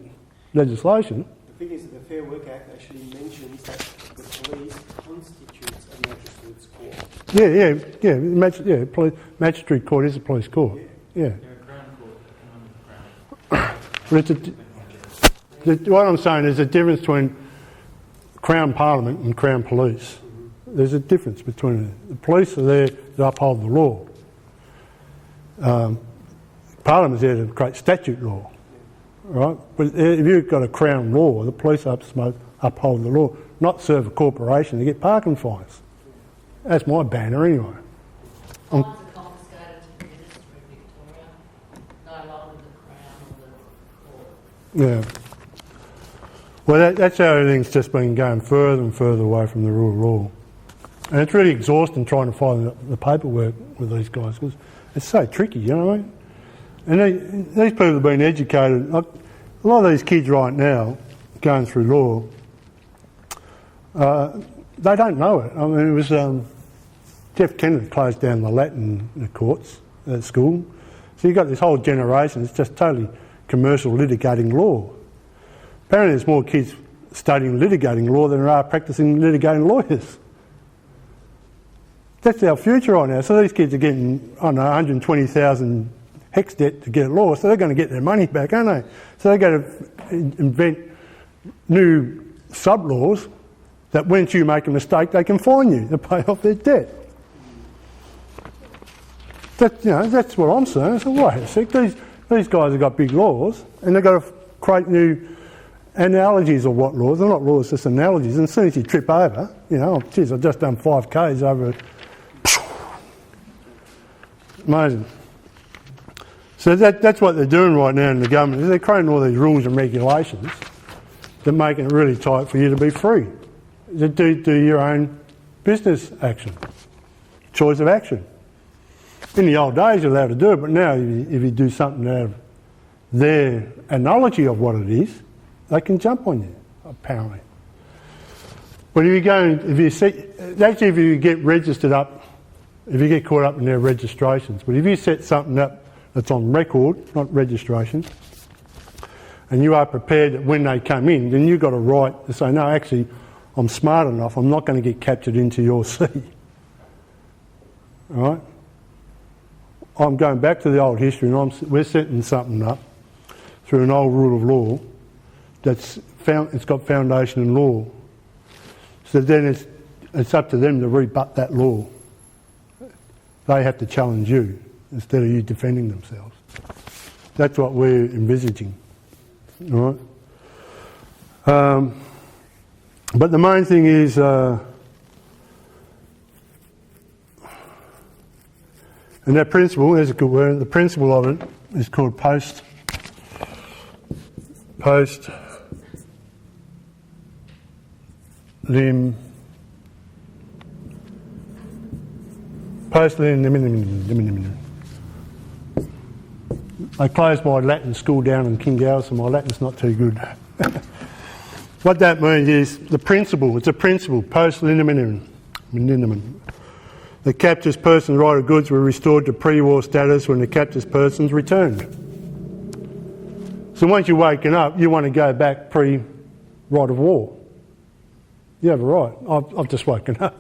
legislation. The thing is that the Fair Work Act actually mentions that the police constitutes a magistrate's court. Magistrate court is a police court. Yeah. They're a Crown court, economic Crown. But what I'm saying is the difference between Crown Parliament and Crown Police. There's a difference between it. The police are there to uphold the law. Parliament's there to create statute law, right? But if you've got a Crown law, the police are supposed to uphold the law, not serve a corporation to get parking fines. That's my banner anyway. Fines are confiscated to the Ministry of Victoria, no longer the Crown or the court. Yeah. Well, that's how everything's just been going further and further away from the rule of law. And it's really exhausting trying to find the paperwork with these guys because it's so tricky, you know what I mean? And these people have been educated. Like, a lot of these kids right now going through law, they don't know it. I mean, it was Jeff Kennedy closed down the Latin courts at school. So you've got this whole generation that's just totally commercial litigating law. Apparently there's more kids studying litigating law than there are practising litigating lawyers. That's our future right now. So these kids are getting, I don't know, 120,000 hex debt to get a law, so they're going to get their money back, aren't they? So they've got to invent new sub-laws that once you make a mistake, they can fine you to pay off their debt. That's what I'm saying. So wait a sec, these guys have got big laws, and they've got to create new analogies of what laws. They're not laws, just analogies. And as soon as you trip over, I've just done 5Ks over. Amazing. So that's what they're doing right now in the government. Is they're creating all these rules and regulations that make it really tight for you to be free. To do your own business action, choice of action. In the old days you're allowed to do it, but now if you do something out of their analogy of what it is, they can jump on you, apparently. But if you get registered up, if you get caught up in their registrations, but if you set something up that's on record, not registration, and you are prepared that when they come in, then you've got a right to say, no, actually, I'm smart enough, I'm not going to get captured into your sea. All right? I'm going back to the old history and we're setting something up through an old rule of law it's got foundation in law. So then it's up to them to rebut that law. They have to challenge you instead of you defending themselves. That's what we're envisaging. All right? But the main thing is and that principle, there's a good word, the principle of it is called post lim I closed my Latin school down in Kingallis and my Latin's not too good. What that means is the principle, it's a principle, post lim. The captured person's right of goods were restored to pre-war status when the captured person's returned. So once you're waking up, you want to go back pre-right of war. You have a right. I've just woken up.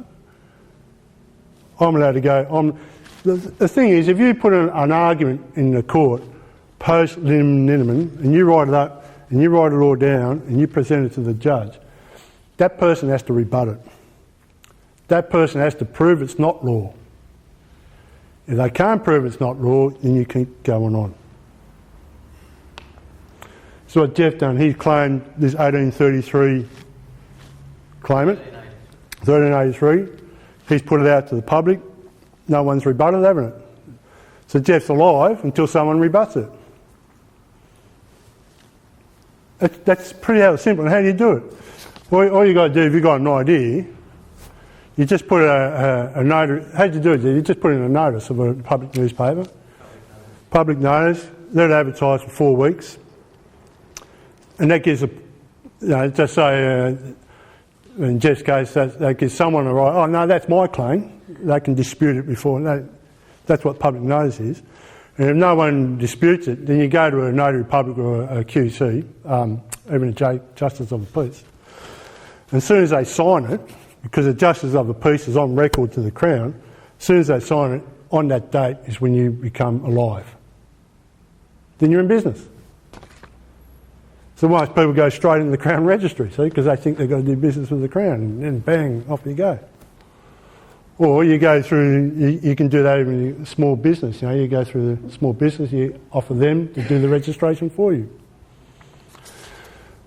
I'm allowed to go. The thing is, if you put an argument in the court post liniment and you write it up and you write it all down and you present it to the judge, that person has to rebut it. That person has to prove it's not law. If they can't prove it's not law, then you keep going on. So what Jeff done, he claimed this 1833 claimant, 1383. He's put it out to the public. No one's rebutted, haven't it? So Jeff's alive until someone rebuts it. That's pretty simple. And how do you do it? All you got to do, if you've got an idea, you just put a notice. How do you do it? You just put in a notice of a public newspaper. Public notice. Let it advertise for 4 weeks. And that gives just say, in Jeff's case, that gives someone a right, oh no, that's my claim. They can dispute it before. That's what public notice is. And if no one disputes it, then you go to a notary public or a QC, even a Justice of the Peace. And as soon as they sign it, because the Justice of the Peace is on record to the Crown, as soon as they sign it, on that date is when you become alive. Then you're in business. So most people go straight into the Crown Registry, see, because they think they've got to do business with the Crown, and then bang, off you go. Or you go through, you can do that even in small business, you go through the small business, you offer them to do the registration for you.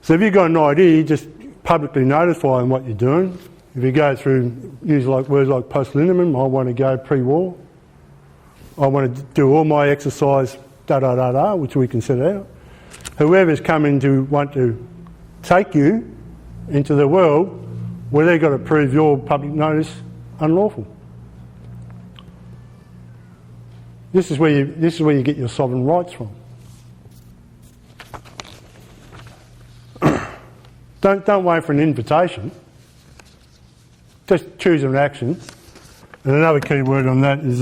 So if you've got an idea, you just publicly notify them what you're doing. If you go through, use words like post-liniment, I want to go pre-war. I want to do all my exercise, which we can set out. Whoever's coming to want to take you into the world where they've got to prove your public notice unlawful. This is where you get your sovereign rights from. Don't wait for an invitation. Just choose an action. And another key word on that is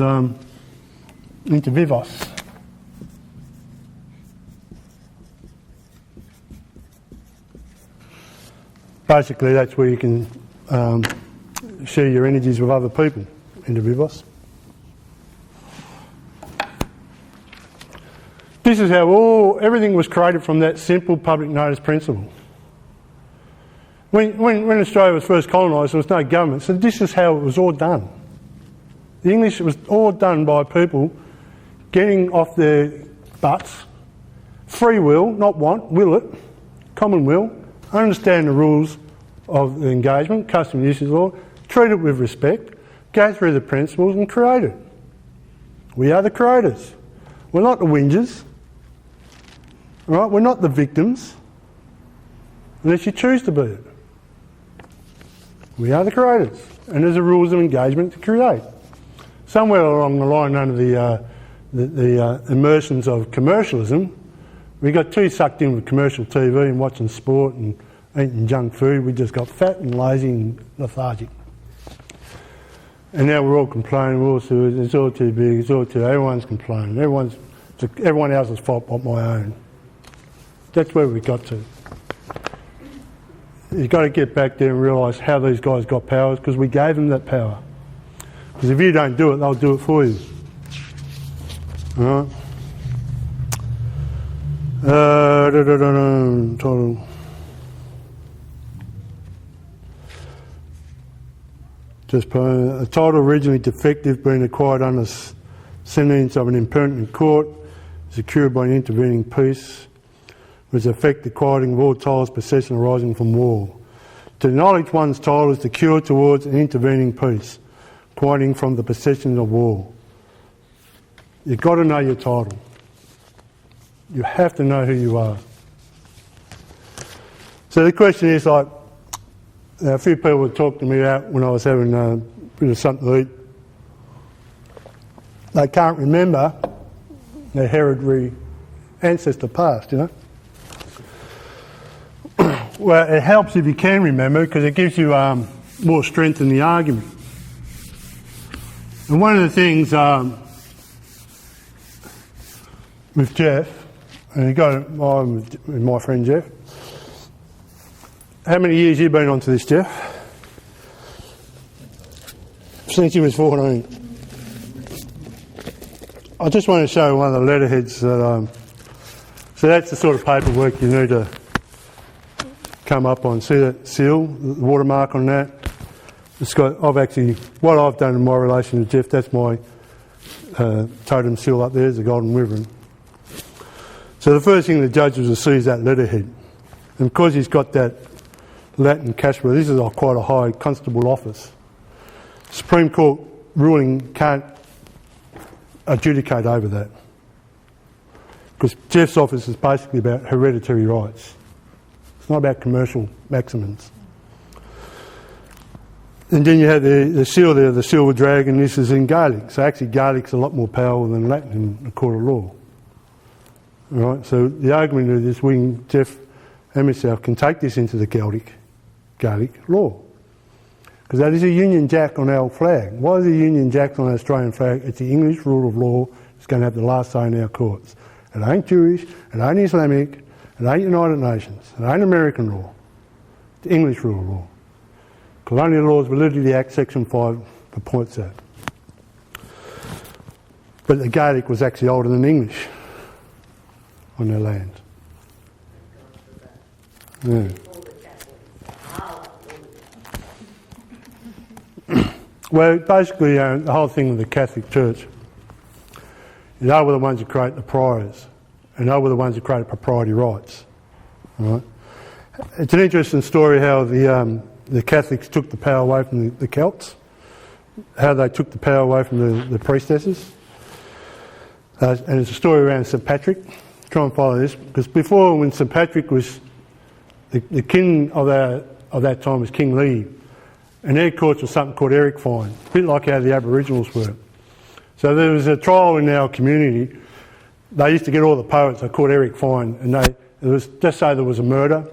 inter vivos. Basically, that's where you can share your energies with other people, inter vivos. This is how everything was created from that simple public notice principle. When Australia was first colonised, there was no government, so this is how it was all done. The English, it was all done by people getting off their butts, free will, not want, will it, common will, understand the rules of the engagement, custom and usage law, treat it with respect, go through the principles and create it. We are the creators. We're not the whingers. Right? We're not the victims, unless you choose to be it. We are the creators, and there's the rules of engagement to create. Somewhere along the line, under the immersions of commercialism, we got too sucked in with commercial TV and watching sport and eating junk food. We just got fat and lazy and lethargic. And now we're all complaining. It's all too big. It's all too. Everyone's complaining. Everyone else's fault but my own. That's where we got to. You've got to get back there and realise how these guys got powers, because we gave them that power. Because if you don't do it, they'll do it for you. All right. Title. A title originally defective, being acquired under sentence of an impertinent court, secured by an intervening peace, was effect acquiring of all titles possession arising from war. To acknowledge one's title is to cure towards an intervening peace, acquiring from the possession of war. You've got to know your title. You have to know who you are. So the question is, like, a few people would talk to me out when I was having a bit of something to eat. They can't remember their hereditary ancestor past, you know. Well, it helps if you can remember, because it gives you more strength in the argument. And one of the things with Jeff, and you got with my friend Jeff. How many years you been onto this, Jeff? Since he was 14. I just want to show one of the letterheads that. So that's the sort of paperwork you need to come up on. See that seal, the watermark on that? It's got. What I've done in my relation to Jeff. That's my totem seal up there. Is the golden wyvern. So the first thing the judge will see is that letterhead, and because he's got that Latin Caspar, this is quite a high constable office. Supreme Court ruling can't adjudicate over that, because Jeff's office is basically about hereditary rights. It's not about commercial maxims. And then you have the seal there, the silver dragon. This is in Gaelic. So actually Gaelic's a lot more powerful than Latin in the court of law. All right, so the argument of this, Jeff and myself can take this into the Gaelic law. Because that is a Union Jack on our flag. Why is a Union Jack on our Australian flag? It's the English rule of law. It's going to have the last say in our courts. It ain't Jewish, it ain't Islamic, it ain't United Nations, it ain't American law. It's the English rule of law. Colonial Law's Validity Act, Section 5, points that. But the Gaelic was actually older than English on their land. Yeah. Well, basically, the whole thing with the Catholic Church, they were the ones who created the priors, and they were the ones who created propriety rights. Right? It's an interesting story how the Catholics took the power away from the Celts, how they took the power away from the priestesses. And it's a story around St Patrick. Try and follow this, because before, when St Patrick was the king of that time was King Lee, and their courts was something called Eric Fine, a bit like how the Aboriginals were. So there was a trial in our community. They used to get all the poets, they called Eric Fine, and just say there was a murder,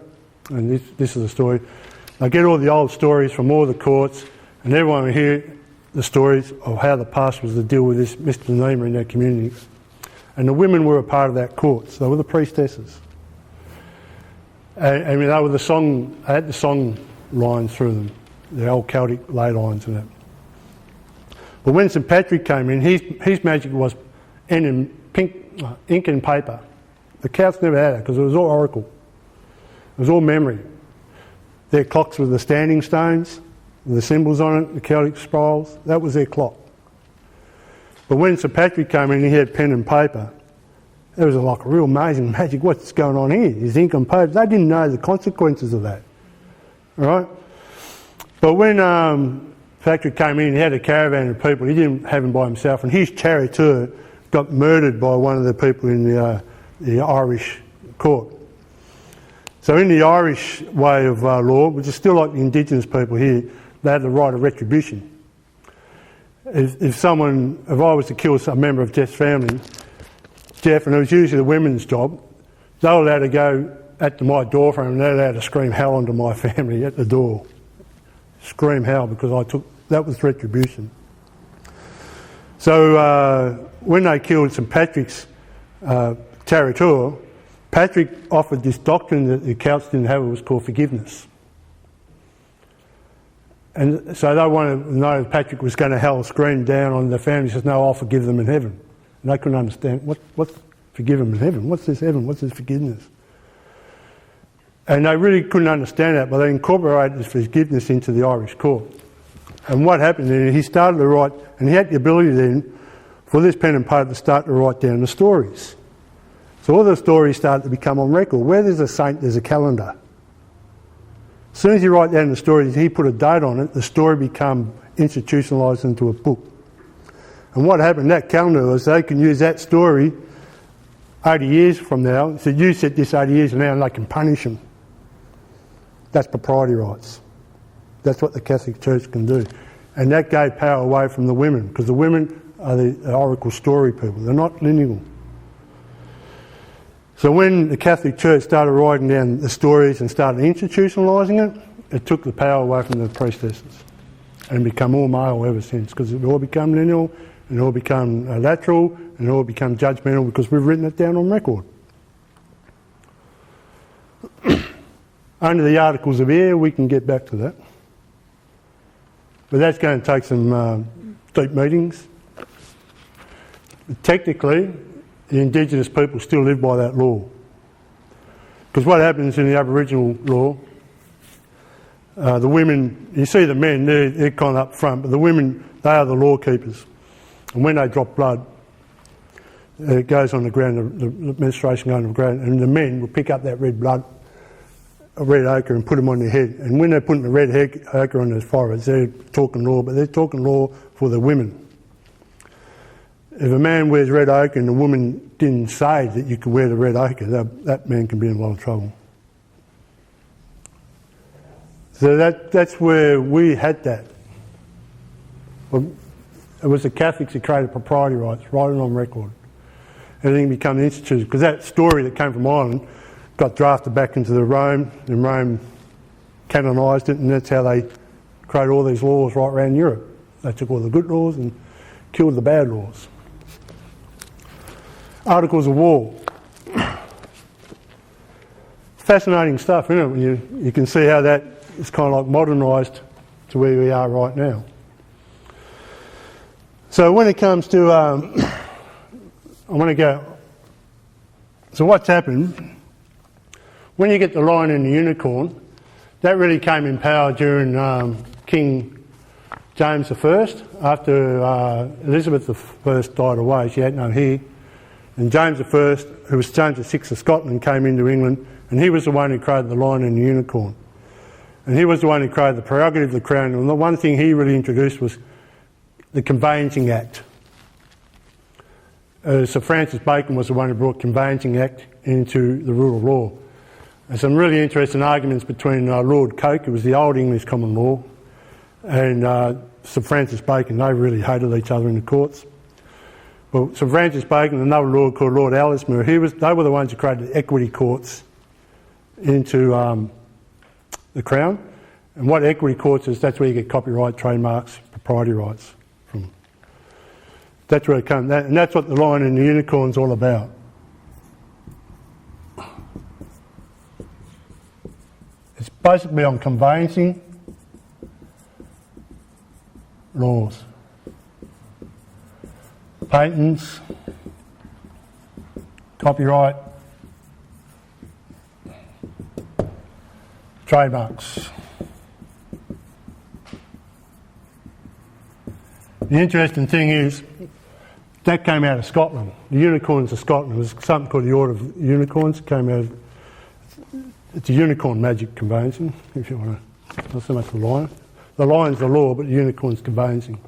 and this is the story. They get all the old stories from all the courts, and everyone would hear the stories of how the past was to deal with this misdemeanor in their community. And the women were a part of that court, so they were the priestesses. And they were they had the song lines through them, the old Celtic ley lines and that. But when St Patrick came in, his magic was ink and paper. The Celts never had it because it was all oracle. It was all memory. Their clocks were the standing stones, with the symbols on it, the Celtic spirals. That was their clock. But when St Patrick came in, he had pen and paper. It was like a real amazing magic. What's going on here? His ink and paper. They didn't know the consequences of that. All right? But when Patrick came in, he had a caravan of people. He didn't have him by himself. And his charioteer got murdered by one of the people in the Irish court. So in the Irish way of law, which is still like the Indigenous people here, they had the right of retribution. If I was to kill a member of Jeff's family, and it was usually the women's job, they were allowed to go at my door frame and they were allowed to scream hell onto my family at the door. Scream hell, because that was retribution. So when they killed St Patrick's charioteer, Patrick offered this doctrine that the Celts didn't have. It was called forgiveness. And so they wanted to know if Patrick was going to hell scream down on the family. He says, no, I'll forgive them in heaven. And they couldn't understand, what's forgive them in heaven? What's this heaven? What's this forgiveness? And they really couldn't understand that, but they incorporated this forgiveness into the Irish court. And what happened then, he started to write, and he had the ability then for this pen and paper to start to write down the stories. So all the stories started to become on record. Where there's a saint, there's a calendar. As soon as you write down the stories, he put a date on it, the story become institutionalised into a book. And what happened, that calendar was they can use that story 80 years from now. So you set this 80 years from now and they can punish them. That's propriety rights. That's what the Catholic Church can do. And that gave power away from the women, because the women are the oracle story people. They're not lineal. So when the Catholic Church started writing down the stories and started institutionalising it, it took the power away from the priestesses. and become all male ever since, because it all become lineal, and it all become lateral, and it all become judgmental because we've written it down on record. Under the Articles of Air, we can get back to that. But that's going to take some deep meetings. Technically, the Indigenous people still live by that law. Because what happens in the Aboriginal law, the women, you see the men, they're kind of up front, but the women, they are the law keepers. And when they drop blood, it goes on the ground, the menstruation goes on the ground, and the men will pick up that red blood, a red ochre, and put them on their head. And when they're putting the red ochre on their foreheads, they're talking law, but they're talking law for the women. If a man wears red ochre and the woman didn't say that you could wear the red ochre, that man can be in a lot of trouble. So that's where we had that. Well, it was the Catholics who created propriety rights, right on record. Everything became an institution, because that story that came from Ireland got drafted back into the Rome, and Rome canonised it, and that's how they created all these laws right around Europe. They took all the good laws and killed the bad laws. Articles of War. Fascinating stuff, isn't it? When you can see how that is kind of like modernised to where we are right now. So when it comes to, I want to go, so what's happened, when you get the lion and the unicorn, that really came in power during King James I, after Elizabeth I died away, she had no heir. And James I, who was James VI of Scotland, came into England, and he was the one who created the lion and the unicorn. And he was the one who created the prerogative of the crown, and the one thing he really introduced was the Conveyancing Act. Sir Francis Bacon was the one who brought Conveyancing Act into the rule of law. There's some really interesting arguments between Lord Coke, who was the old English common law, and Sir Francis Bacon. They really hated each other in the courts. Well, Sir Francis Bacon and another lord called Lord Ellesmere, they were the ones who created the equity courts into the Crown. And what equity courts is, that's where you get copyright, trademarks, propriety rights from. That's where it comes, and that's what the lion and the unicorn's all about. It's basically on conveyancing laws. Patents, copyright, trademarks. The interesting thing is, that came out of Scotland. The unicorns of Scotland, there was something called the Order of Unicorns, came out of, it's a unicorn magic conveyancing, if you want to, not so much the lion. The lion's the law, but the unicorn's conveyancing.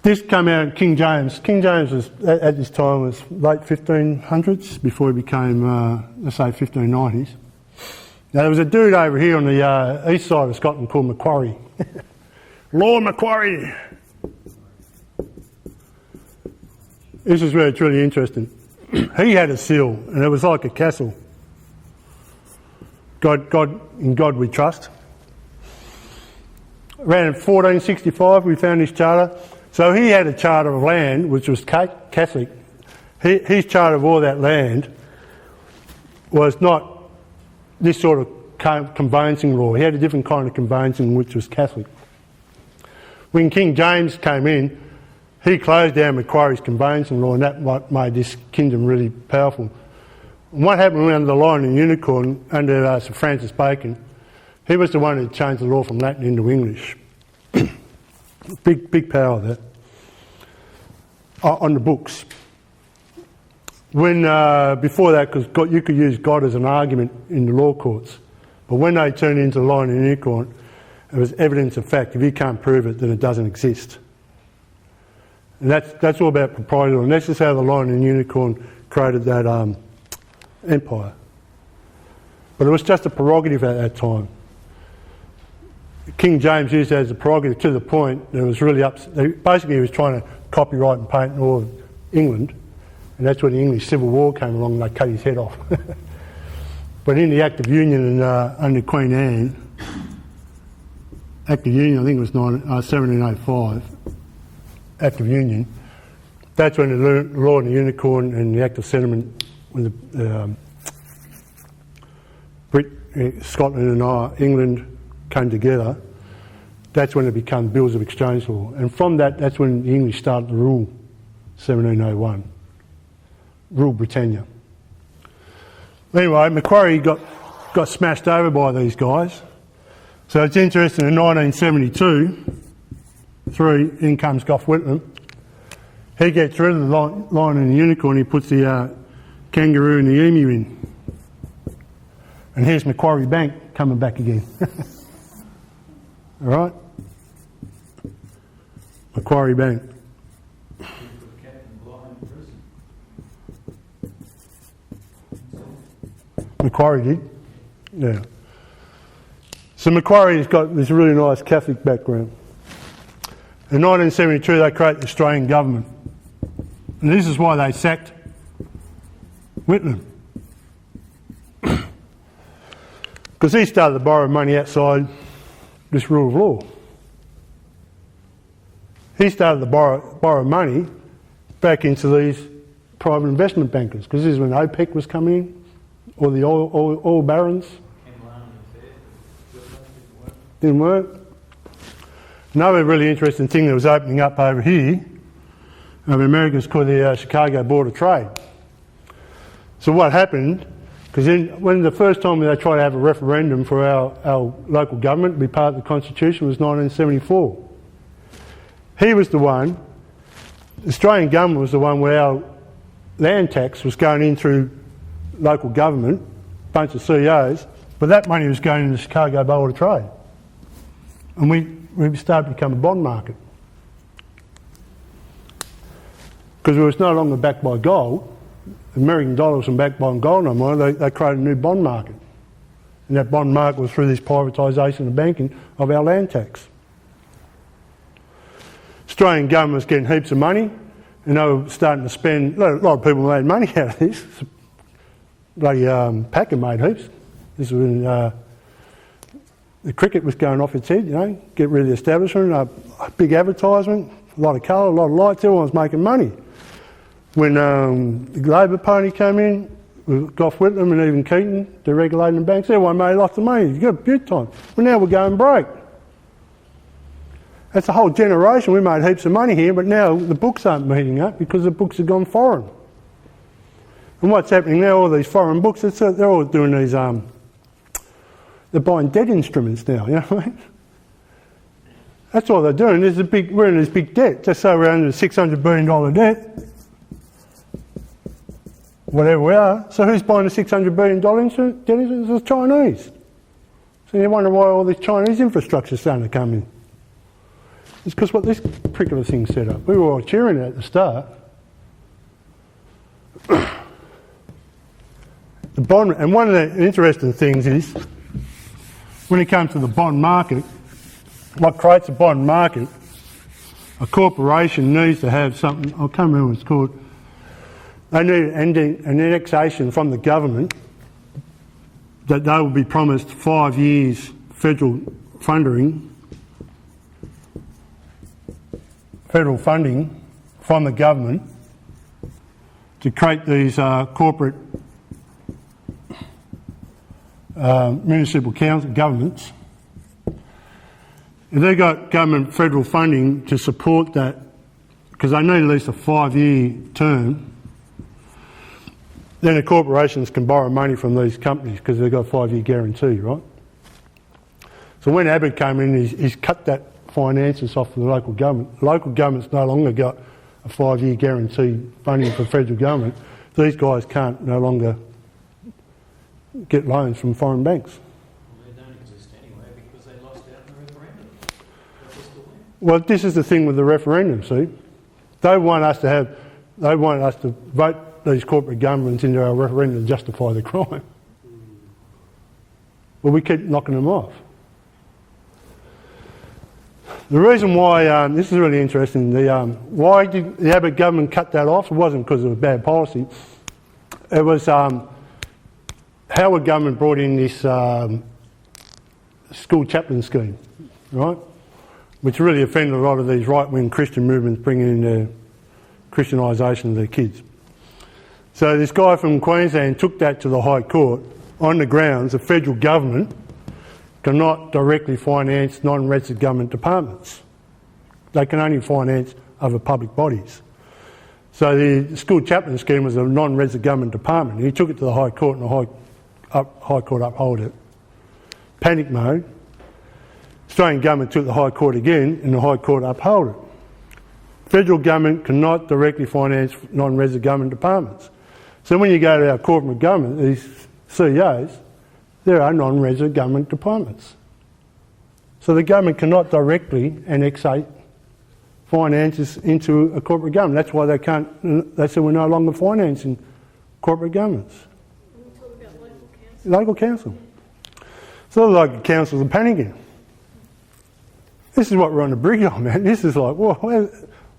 This came out of King James. King James was, at this time, was late 1500s, before he became, let's say, 1590s. Now, there was a dude over here on the east side of Scotland called Macquarie. Lord Macquarie! This is where it's really interesting. He had a seal, and it was like a castle. In God we trust. Around 1465, we found his charter. So he had a charter of land, which was Catholic. His charter of all that land was not this sort of conveyancing law. He had a different kind of conveyancing, which was Catholic. When King James came in, he closed down Macquarie's conveyancing law, and that what made this kingdom really powerful. And what happened under the Lion and Unicorn, under Sir Francis Bacon, he was the one who changed the law from Latin into English. Big power there. On the books. When before that, because you could use God as an argument in the law courts, but when they turned into the Lion and Unicorn, it was evidence of fact. If you can't prove it, then it doesn't exist. And that's all about propriety law, and that's just how the Lion and Unicorn created that empire. But it was just a prerogative at that time. King James used that as a prerogative to the point that it was really basically he was trying to copyright and patent all of England, and that's when the English Civil War came along and they cut his head off. But in the Act of Union and under Queen Anne, Act of Union, I think it was 1705, Act of Union, that's when the Law and the Unicorn and the Act of Settlement, when Scotland and England came together, that's when it became Bills of Exchange law. And from that, that's when the English started to rule, 1701, rule Britannia. Anyway, Macquarie got smashed over by these guys. So it's interesting, in 1972, in comes Gough Whitlam. He gets rid of the lion and the unicorn, he puts the kangaroo and the emu in. And here's Macquarie Bank coming back again. All right? Macquarie Bank. Macquarie did, yeah. So Macquarie's got this really nice Catholic background. In 1972 they create the Australian government. And this is why they sacked Whitlam. Because he started to borrow money outside this rule of law. He started to borrow money back into these private investment bankers, because this is when OPEC was coming in, or the oil barons. Didn't work. Another really interesting thing that was opening up over here, over in America, is called the Chicago Board of Trade. So what happened, because when the first time they tried to have a referendum for our local government to be part of the Constitution was 1974. He was the one, the Australian government was the one where our land tax was going in through local government, a bunch of CEOs, but that money was going into the Chicago Board of Trade. And we started to become a bond market. Because it was no longer backed by gold, the American dollar wasn't backed by gold no more, they created a new bond market. And that bond market was through this privatisation of banking of our land tax. Australian government was getting heaps of money, and they were starting to spend, a lot of people made money out of this. Bloody Packer made heaps. This was when the cricket was going off its head, get rid of the establishment, a big advertisement, a lot of colour, a lot of lights, everyone was making money. When the Labor Party came in, with Gough Whitlam and even Keaton, deregulating the banks, everyone made lots of money. You got a good time. Well, now we're going broke. That's a whole generation. We made heaps of money here, but now the books aren't meeting up because the books have gone foreign. And what's happening now, all these foreign books, they're all doing these, they're buying debt instruments now, you know what I mean? That's all they're doing. We're in this big debt. Just say we're under a $600 billion debt. Whatever we are. So who's buying the $600 billion debt instrument? It's the Chinese. So you wonder why all this Chinese infrastructure is starting to come in. It's because what this particular thing set up. We were all cheering it at the start. The bond, and one of the interesting things is, when it comes to the bond market, what creates a bond market, a corporation needs to have something, I can't remember what it's called, they need an annexation from the government that they will be promised 5 years federal funding from the government to create these corporate municipal council governments. If they've got government federal funding to support that, because they need at least a 5-year term, then the corporations can borrow money from these companies because they've got a 5-year guarantee, right? So when Abbott came in, he's cut that finances off the local government. The local government's no longer got a 5-year guarantee funding for federal government. These guys can't no longer get loans from foreign banks. Well, they don't exist anyway because they lost out in the referendum. Well, this is the thing with the referendum, see? They want us to vote these corporate governments into our referendum to justify the crime. Well, we keep knocking them off. The reason why, this is really interesting, why did the Abbott government cut that off? It wasn't because of a bad policy. It was Howard government brought in this school chaplain scheme, right? Which really offended a lot of these right-wing Christian movements bringing in their Christianisation of their kids. So this guy from Queensland took that to the High Court on the grounds the federal government cannot directly finance non-registered government departments. They can only finance other public bodies. So the school chaplain scheme was a non-registered government department. He took it to the High Court and the High Court upheld it. Panic mode. Australian government took the High Court again and the High Court upheld it. Federal government cannot directly finance non-resident government departments. So when you go to our corporate government, these CEOs, there are non-resident government departments. So the government cannot directly annexate finances into a corporate government. That's why they can't, they said we're no longer financing corporate governments. We're talking about local council. Local council. So the local councils are panicking. This is what we're on the brink on, man. This is like, well,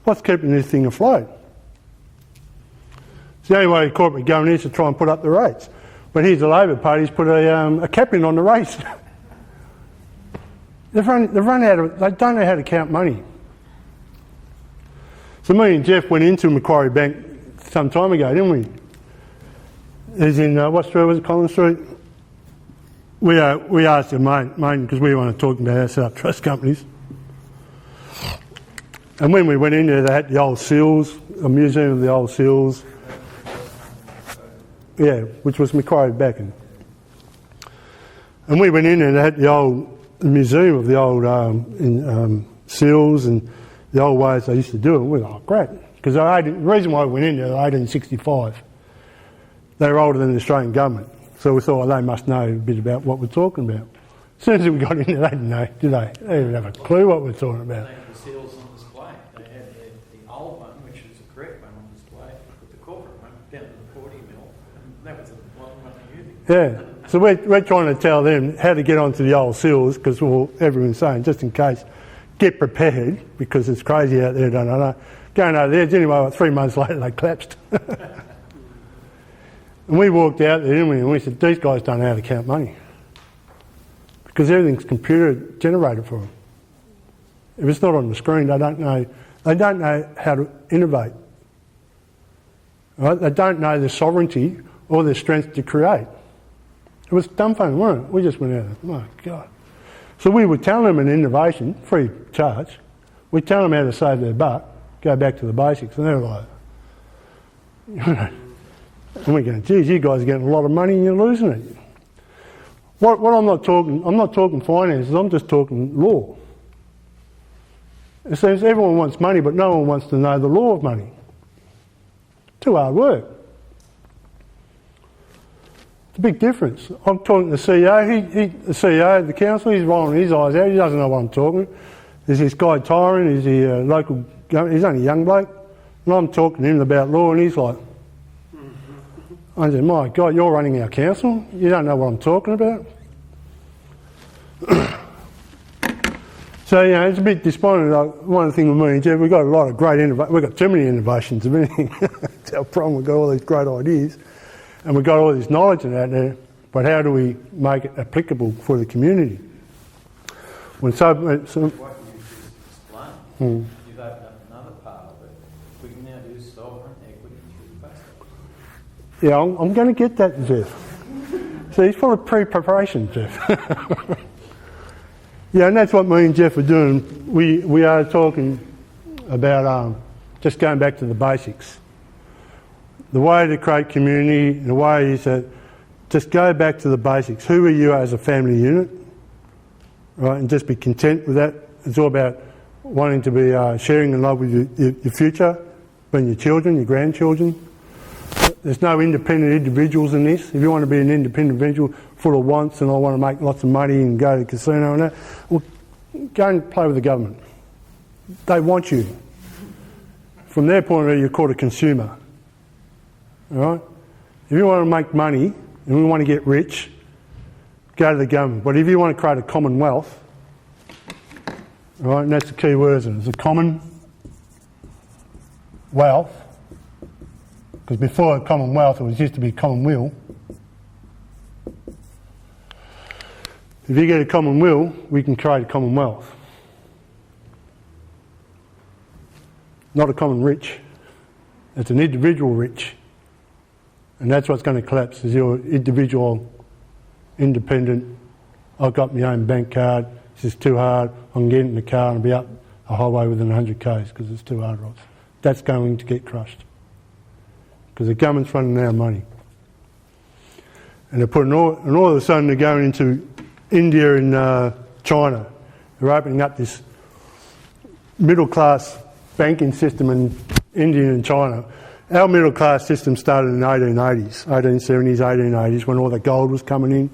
what's keeping this thing afloat? It's the only way corporate government is to try and put up the rates. But here's the Labor Party's put a cap in on the rates. they've run out of, they don't know how to count money. So me and Jeff went into Macquarie Bank some time ago, didn't we? As in, what street was it, Collins Street? We asked the main because we want to talk about our set-up trust companies. And when we went in there, they had the old seals, a museum of the old seals. Yeah, which was Macquarie Bank. And we went in there and they had the old museum of the old seals and the old ways they used to do it. We were like, great. Because the reason why we went in there, they're 1865. They were older than the Australian government. So we thought, well, they must know a bit about what we're talking about. As soon as we got in there, they didn't know, did they? They didn't have a clue what we're talking about. They had the seals on display. They had the old one, which is the correct one, on display, with the corporate one down to the 40 mil, and that was the one they're using. Yeah. So we're trying to tell them how to get onto the old seals, because everyone's saying, just in case, get prepared, because it's crazy out there, don't know. Going over there, anyway, like 3 months later, they collapsed. And we walked out there, didn't we? And we said, these guys don't know how to count money. Because everything's computer generated for them. If it's not on the screen, they don't know how to innovate. Right? They don't know their sovereignty or their strength to create. It was dumbfounding, wasn't it? We just went out there, my God. So we would tell them an innovation, free of charge. We'd tell them how to save their buck, go back to the basics, and they were like, you know. And we're going, geez, you guys are getting a lot of money and you're losing it. What I'm not talking finances, I'm just talking law. It seems everyone wants money, but no one wants to know the law of money. Too hard work. It's a big difference. I'm talking to the CEO, the CEO of the council, he's rolling his eyes out, he doesn't know what I'm talking about. There's this guy Tyron, he's the local government, he's only a young bloke, and I'm talking to him about law and he's like, I said, my God, you're running our council? You don't know what I'm talking about? So, you know, it's a bit despondent. Like, one of the things with me and Jeff, we've got a lot of great innovations. We've got too many innovations, if anything. That's our problem. We've got all these great ideas and we've got all this knowledge and that there, but how do we make it applicable for the community? When What you just explained, you've opened up another part of it. We can now do sovereign equity through the basic. Yeah, I'm going to get that, Jeff. So he's full of pre-preparation, Jeff. Yeah, and that's what me and Jeff are doing. We are talking about just going back to the basics. The way to create community, the way is that just go back to the basics. Who are you as a family unit? Right, and just be content with that. It's all about wanting to be sharing in love with your future, being your children, your grandchildren. There's no independent individuals in this. If you want to be an independent individual full of wants and I want to make lots of money and go to the casino and that, well, go and play with the government. They want you. From their point of view, you're called a consumer. All right? If you want to make money and we want to get rich, go to the government. But if you want to create a commonwealth, all right, and that's the key word, isn't it? It's a common wealth. Because before a commonwealth, it was used to be commonweal. If you get a common will, we can create a commonwealth. not a common rich. It's an individual rich. And that's what's going to collapse, is your individual, independent, I've got my own bank card, this is too hard, I can get in the car and be up a highway within 100 k's because it's too hard. That's going to get crushed. Because the government's running out of money. And they're putting and all of a sudden they're going into India and China. They're opening up this middle class banking system in India and China. Our middle class system started in the 1880s, 1870s, 1880s, when all the gold was coming in.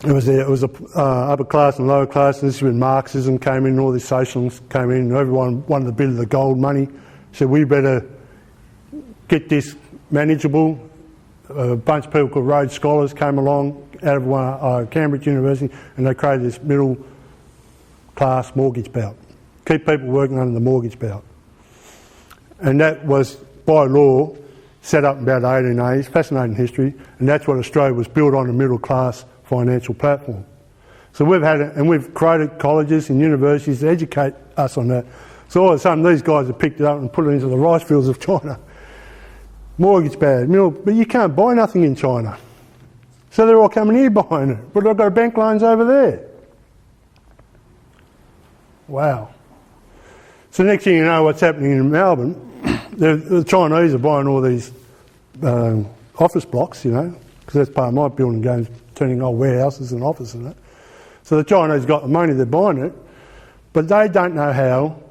It was a upper class and lower class, and this is when Marxism came in, all these socialists came in, and everyone wanted a bit of the gold money. So we better get this manageable. A bunch of people called Rhodes Scholars came along out of Cambridge University, and they created this middle class mortgage belt. Keep people working under the mortgage belt. And that was, by law, set up in about the 1880s, fascinating history, and that's what Australia was built on, a middle class financial platform. So we've had it, and we've created colleges and universities to educate us on that. So all of a sudden these guys have picked it up and put it into the rice fields of China. Mortgage bad, but you can't buy nothing in China. So they're all coming here buying it, but they've got bank loans over there. Wow. So next thing you know, what's happening in Melbourne, the Chinese are buying all these office blocks, because that's part of my building games, turning old warehouses and offices and that. So the Chinese got the money, they're buying it, but they don't know how.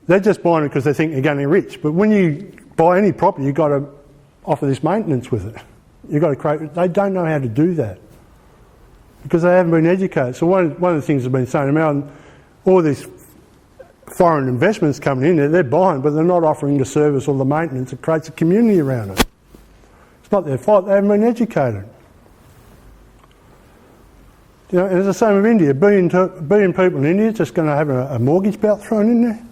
They're just buying it because they think they're getting rich. But when you buy any property, you've got to offer this maintenance with it. You've got to create. They don't know how to do that because they haven't been educated. So one of the things I've been saying about all these foreign investments coming in there, they're buying, but they're not offering the service or the maintenance that creates a community around it. It's not their fault. They haven't been educated. And it's the same with India. A billion people in India just going to have a mortgage belt thrown in there.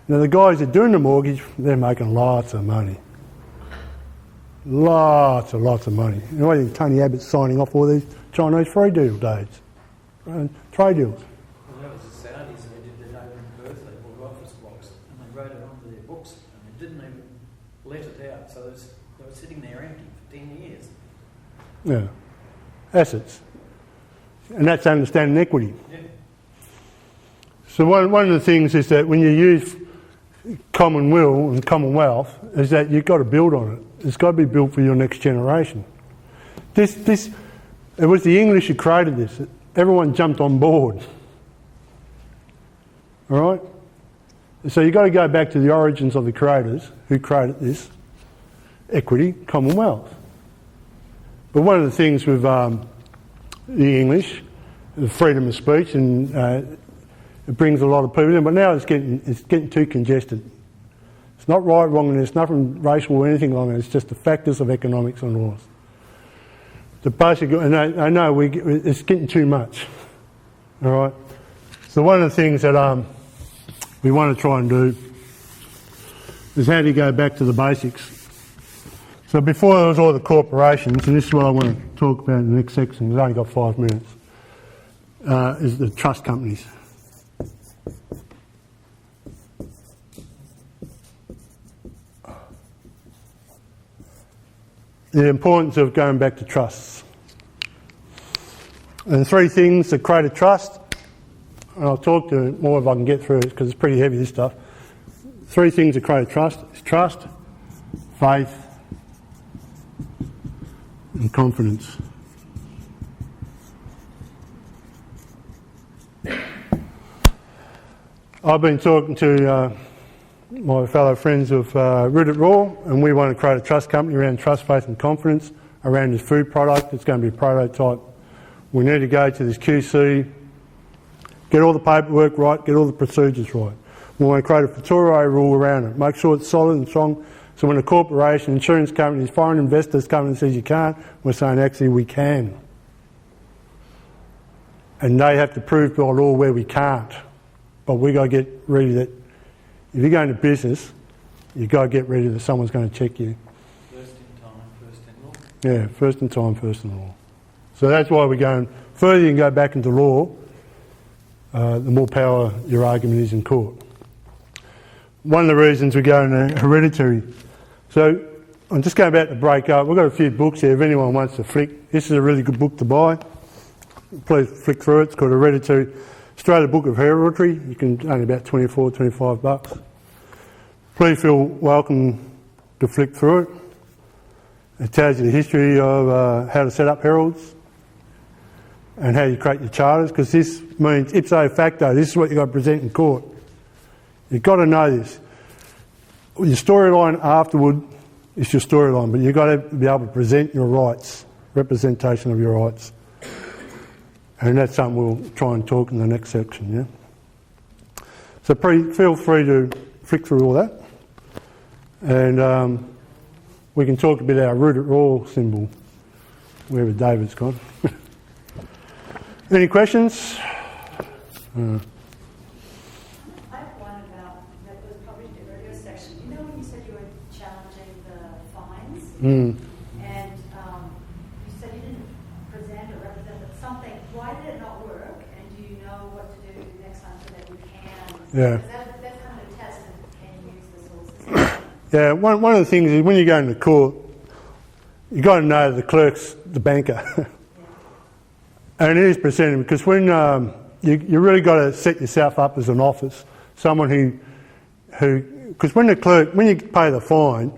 Now the guys that are doing the mortgage, they're making lots of money. Lots of money. You know, I think Tony Abbott's signing off all these Chinese free deal dates, trade deals. Well, that was the Saudis. They did their neighbouring Perth. They bought office blocks and they wrote it onto their books and they didn't even let it out. So they were sitting there empty for 10 years. Yeah, assets. And that's understanding equity. Yeah. So one of the things is that when you use common will and commonwealth is that you've got to build on it. It's got to be built for your next generation. It was the English who created this. Everyone jumped on board. All right? So you've got to go back to the origins of the creators who created this equity, commonwealth. But one of the things with the English, the freedom of speech, and it brings a lot of people in, but now it's getting too congested. It's not right, wrong, and there's nothing racial or anything like that. It's just the factors of economics and laws. The basic, and I know it's getting too much. All right. So one of the things that we want to try and do is how do you go back to the basics. So before there was all the corporations, and this is what I want to talk about in the next section. We've only got 5 minutes. Is the trust companies. The importance of going back to trusts. And 3 things that create a trust, and I'll talk to it more if I can get through it because it's pretty heavy, this stuff. 3 things that create a trust is trust, faith, and confidence. I've been talking to my fellow friends of Root at Raw, and we want to create a trust company around trust, faith and confidence around this food product. It's going to be a prototype. We need to go to this QC, get all the paperwork right, get all the procedures right. We want to create a Futuro rule around it, make sure it's solid and strong, so when a corporation, insurance companies, foreign investors come and says you can't, we're saying actually we can. And they have to prove by law where we can't. But we've got to get ready that if you're going to business, you've got to get ready that someone's going to check you. First in time, first in law. Yeah, first in time, first in law. So that's why we're going, further you can go back into law, the more power your argument is in court. one of the reasons we go into hereditary. So I'm just going about to break up. We've got a few books here if anyone wants to flick. This is a really good book to buy. Please flick through it. It's called Hereditary. Australia Book of Hereditary. You can only about $24-25. Please feel welcome to flick through it. It tells you the history of how to set up heralds and how you create your charters, because this means ipso facto, this is what you've got to present in court. You've got to know this. Your storyline afterward is your storyline, but you've got to be able to present your rights, representation of your rights. And that's something we'll try and talk in the next section, yeah? So feel free to flick through all that. And we can talk a bit about our root at law symbol, wherever David's gone. Any questions? I have one about, that was published in the earlier section. You know when you said you were challenging the fines? And you said you didn't present or represent something. Why did it not work? And do you know what to do next time so that you can? Yeah. That's kind of a test of can you use this whole system? Yeah, one of the things is when you go into court, you've got to know the clerk's the banker. And it is presented because when you really got to set yourself up as an office, someone who because when you pay the fine,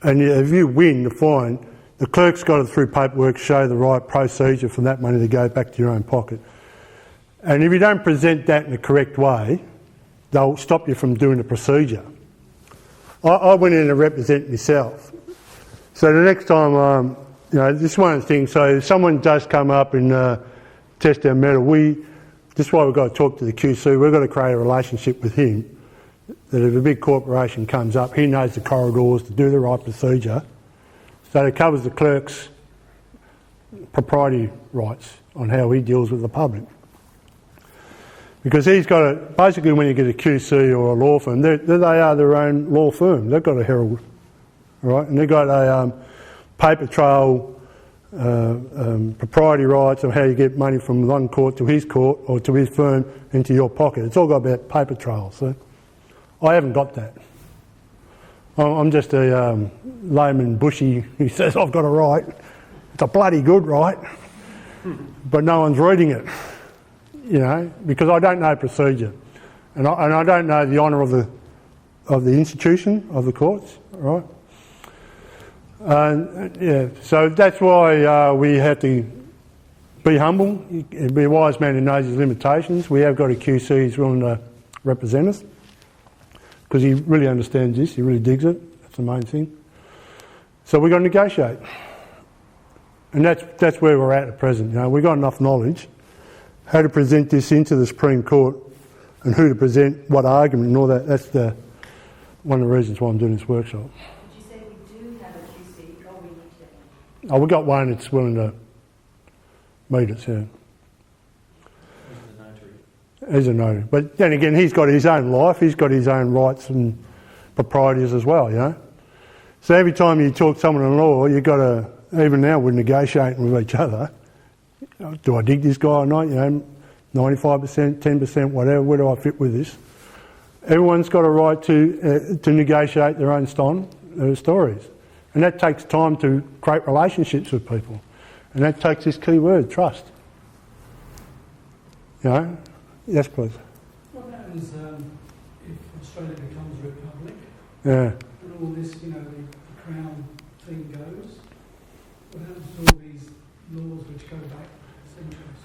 and if you win the fine, the clerk's got it through paperwork, show the right procedure for that money to go back to your own pocket. And if you don't present that in the correct way, they'll stop you from doing the procedure. I went in to represent myself. So the next time, this is one of the things, so if someone does come up and test our metal, this is why we've got to talk to the QC, we've got to create a relationship with him, that if a big corporation comes up, he knows the corridors to do the right procedure, so it covers the clerk's propriety rights on how he deals with the public. Because he's got a, basically when you get a QC or a law firm, they are their own law firm. They've got a herald, right? And they've got a paper trail, propriety rights of how you get money from one court to his court or to his firm into your pocket. It's all got about paper trails. So I haven't got that. I'm just a layman bushy who says I've got a right. It's a bloody good right, but no one's reading it. Because I don't know procedure, and I don't know the honour of the institution of the courts, right? So that's why we have to be humble, be a wise man who knows his limitations. We have got a QC who's willing to represent us because he really understands this, he really digs it. That's the main thing. So we've got to negotiate, and that's where we're at present. We've got enough knowledge how to present this into the Supreme Court and who to present what argument and all that. That's one of the reasons why I'm doing this workshop. Did you say we do have a QC or we need to? Oh, we've got one that's willing to meet us, yeah. He's a notary. But then again, he's got his own life, he's got his own rights and proprieties as well, So every time you talk to someone in law, you've got to, even now we're negotiating with each other. Do I dig this guy or not? 95%, 10%, whatever. Where do I fit with this? Everyone's got a right to negotiate their own stories, and that takes time to create relationships with people, and that takes this key word, trust. Yes, please. What happens if Australia becomes a republic? Yeah. And all this, the Crown thing goes. What happens to all these laws which go back?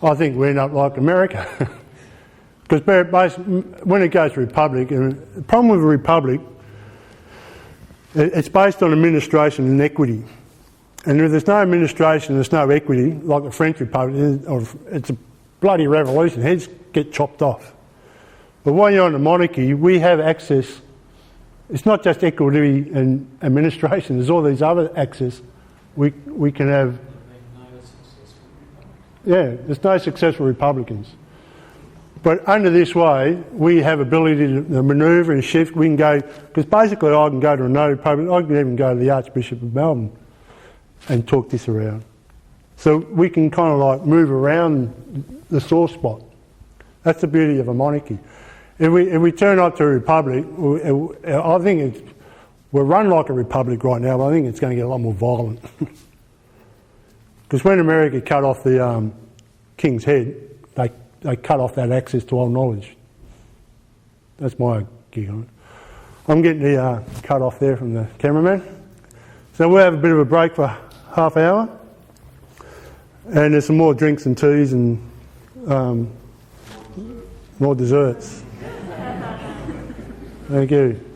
I think we end up like America. Because when it goes to republic, and the problem with a republic, it's based on administration and equity. And if there's no administration, there's no equity, like the French Republic, it's a bloody revolution, heads get chopped off. But while you're on the monarchy, we have access. It's not just equity and administration, there's all these other access we can have. Yeah, there's no successful Republicans. But under this way, we have ability to manoeuvre and shift. We can go, because basically I can go to another Republic, I can even go to the Archbishop of Melbourne and talk this around. So we can kind of like move around the sore spot. That's the beauty of a monarchy. If we turn up to a republic, I think we're run like a republic right now, but I think it's going to get a lot more violent. Because when America cut off the king's head, they cut off that access to all knowledge. That's my gig on it. I'm getting the cut off there from the cameraman. So we'll have a bit of a break for half hour. And there's some more drinks and teas and more desserts. Thank you.